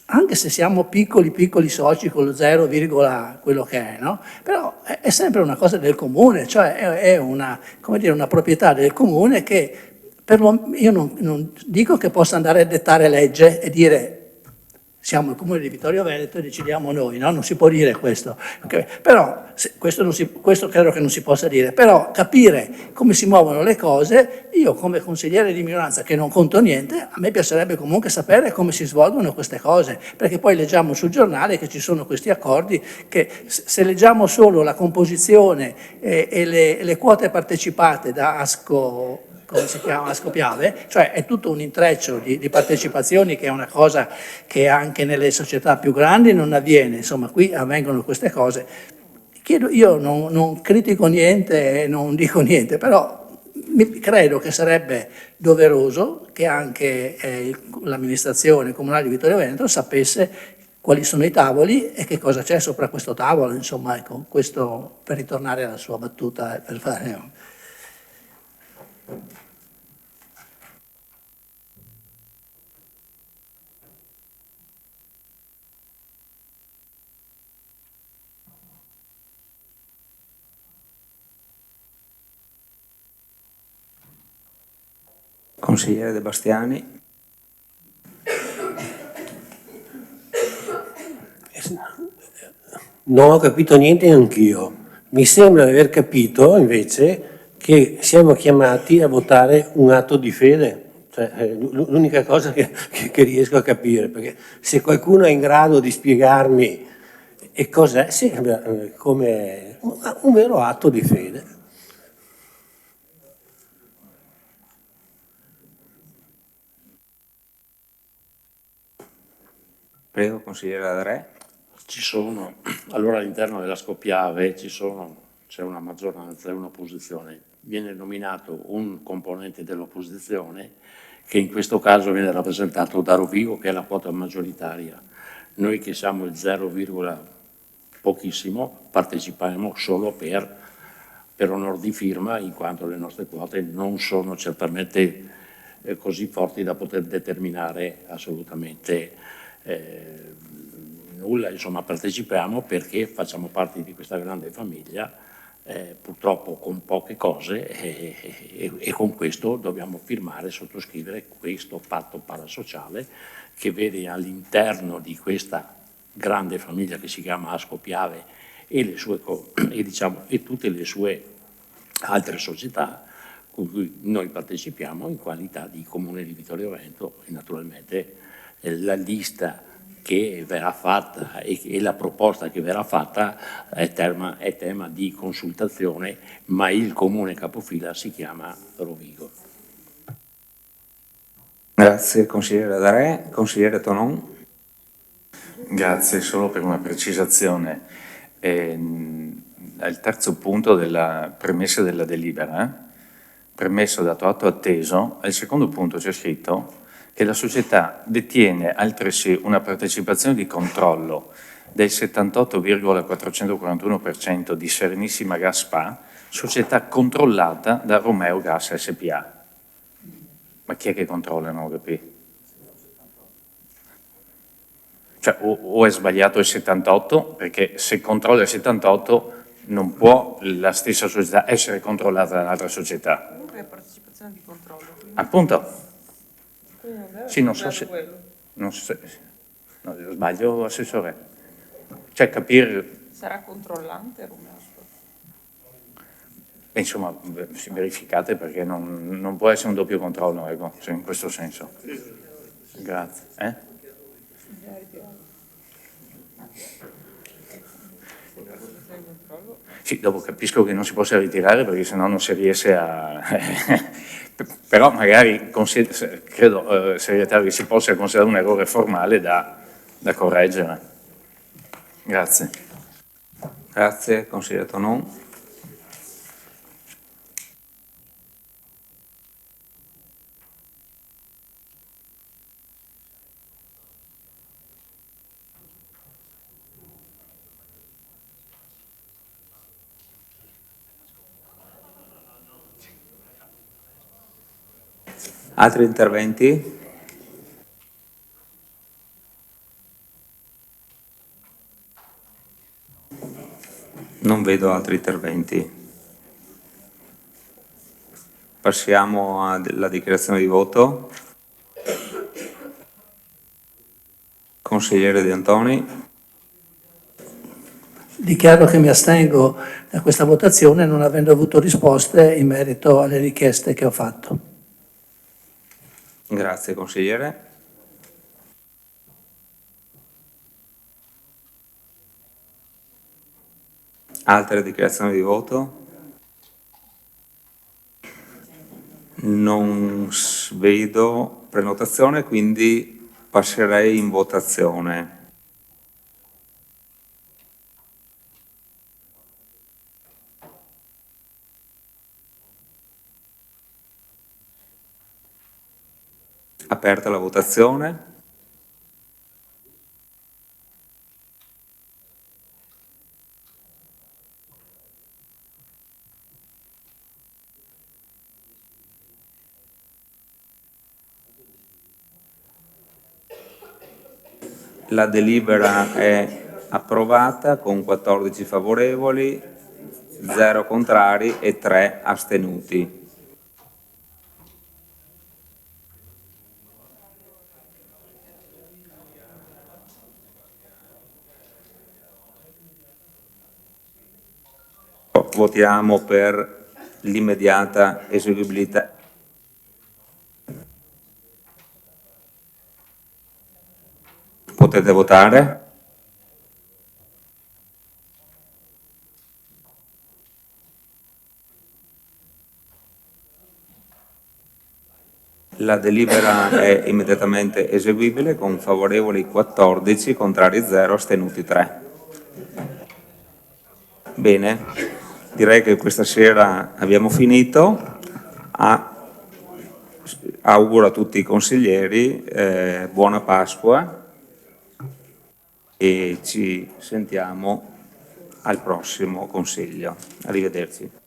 anche se siamo piccoli soci con lo 0, quello che è, no? Però è sempre una cosa del comune, cioè è una proprietà del comune che io non dico che possa andare a dettare legge e dire siamo il comune di Vittorio Veneto e decidiamo noi, no? Non si può dire questo. Okay? Però, questo credo che non si possa dire, però capire come si muovono le cose, io come consigliere di minoranza che non conto niente, a me piacerebbe comunque sapere come si svolgono queste cose, perché poi leggiamo sul giornale che ci sono questi accordi che se leggiamo solo la composizione e le quote partecipate da Ascopiave, cioè è tutto un intreccio di partecipazioni che è una cosa che anche nelle società più grandi non avviene, insomma qui avvengono queste cose. Io non critico niente e non dico niente, però credo che sarebbe doveroso che anche l'amministrazione comunale di Vittorio Veneto sapesse quali sono i tavoli e che cosa c'è sopra questo tavolo, insomma, ecco, questo per ritornare alla sua battuta e per fare... Consigliere De Bastiani. Non ho capito niente anch'io. Mi sembra di aver capito invece che siamo chiamati a votare un atto di fede. Cioè, è l'unica cosa che riesco a capire, perché se qualcuno è in grado di spiegarmi e cos'è, sembra come un vero atto di fede. Prego, consigliere Adre. Allora all'interno della Scoppiave c'è una maggioranza e un'opposizione. Viene nominato un componente dell'opposizione che in questo caso viene rappresentato da Rovigo, che è la quota maggioritaria. Noi che siamo il 0, pochissimo, partecipiamo solo per onor di firma, in quanto le nostre quote non sono certamente così forti da poter determinare assolutamente nulla. Insomma, partecipiamo perché facciamo parte di questa grande famiglia, purtroppo con poche cose, e con questo dobbiamo firmare e sottoscrivere questo patto parasociale che vede all'interno di questa grande famiglia che si chiama Ascopiave e tutte le sue altre società con cui noi partecipiamo in qualità di Comune di Vittorio Veneto, e naturalmente la lista che verrà fatta e la proposta che verrà fatta è tema di consultazione, ma il comune capofila si chiama Rovigo. Grazie, consigliere Adre. Consigliere Tonon. Grazie, solo per una precisazione. Al terzo punto della premessa della delibera, premesso dato atto atteso, al secondo punto c'è scritto che la società detiene altresì una partecipazione di controllo del 78,441% di Serenissima Gas SpA, società controllata da Romeo Gas SpA. Ma chi è che controlla, non ho capito? Cioè, o è sbagliato il 78, perché se controlla il 78 non può la stessa società essere controllata da un'altra società. Comunque è partecipazione di controllo. Appunto. Quindi non deve Sì, non so se... quello. No, sbaglio, assessore. Cioè, capire... Sarà controllante Romeo? Insomma, verificate perché non può essere un doppio controllo, ecco, in questo senso. Grazie. Sì, dopo capisco che non si possa ritirare perché sennò non si riesce a... Però magari credo, segretario, che si possa considerare un errore formale da correggere. Grazie. Grazie, consigliere Tonon. Altri interventi? Non vedo altri interventi. Passiamo alla dichiarazione di voto. Consigliere De Antoni. Dichiaro che mi astengo da questa votazione non avendo avuto risposte in merito alle richieste che ho fatto. Grazie, consigliere. Altre dichiarazioni di voto? Non vedo prenotazione, quindi passerei in votazione. Aperta la votazione. La delibera è approvata con 14 favorevoli, 0 contrari e 3 astenuti. votiamo per l'immediata eseguibilità. Potete votare. La delibera è immediatamente eseguibile con favorevoli 14, contrari 0, astenuti 3. Bene, direi che questa sera abbiamo finito. Auguro a tutti i consiglieri buona Pasqua e ci sentiamo al prossimo Consiglio. Arrivederci.